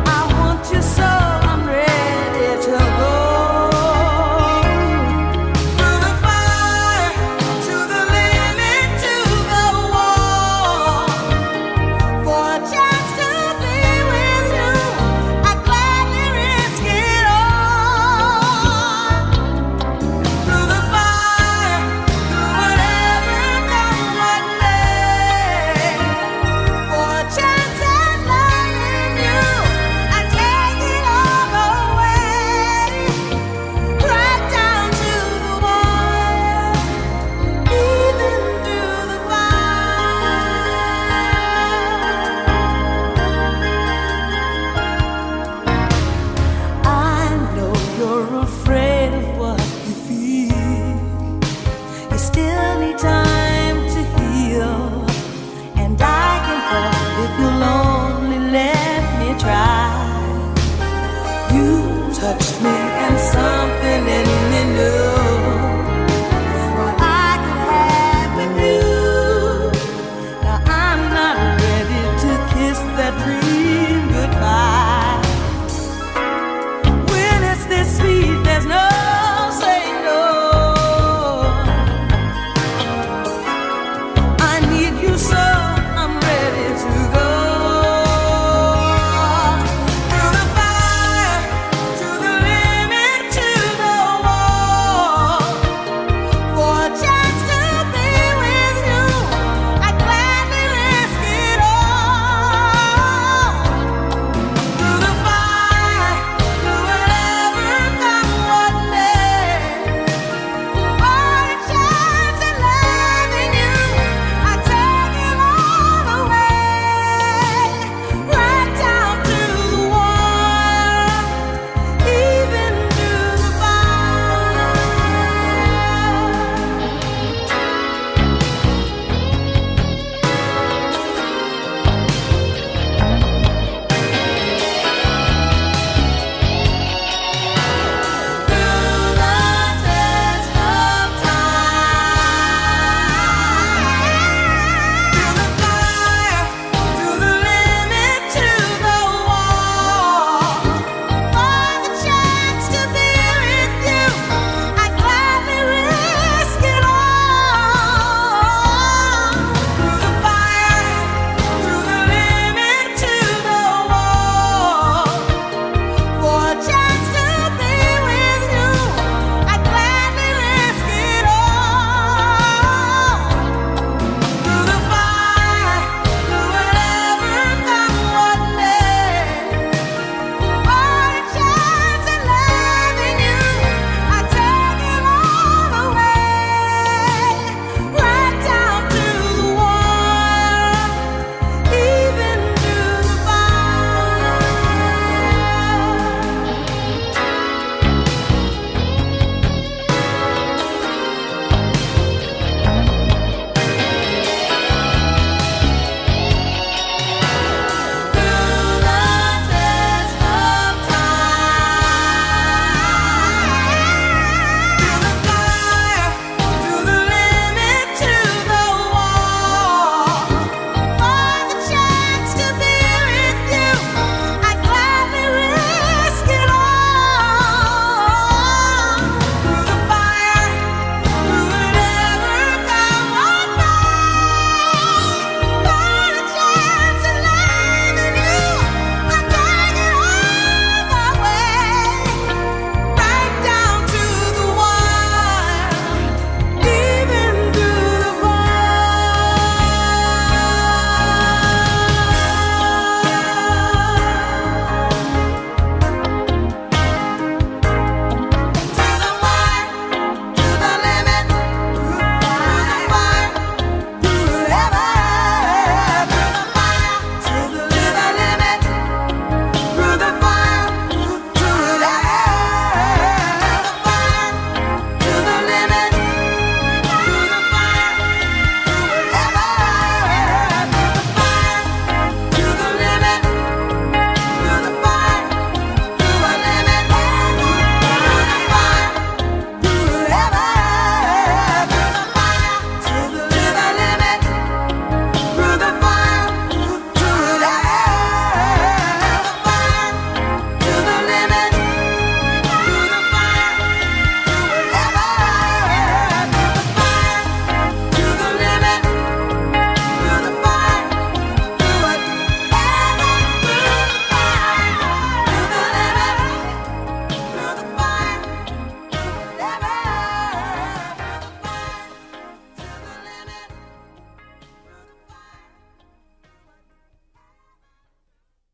I want you so I'm ready to go. Through the fire, to the limit, to the wall. For a chance to be with you, I'd gladly risk it all. Through the fire, through whatever comes what may. For a chance at loving you, I'd take it all away. Right down to the wire, even through the fire. I know you're afraid of what you feel. You still need time to heal, and I can help if you'll only let me try. You touched me and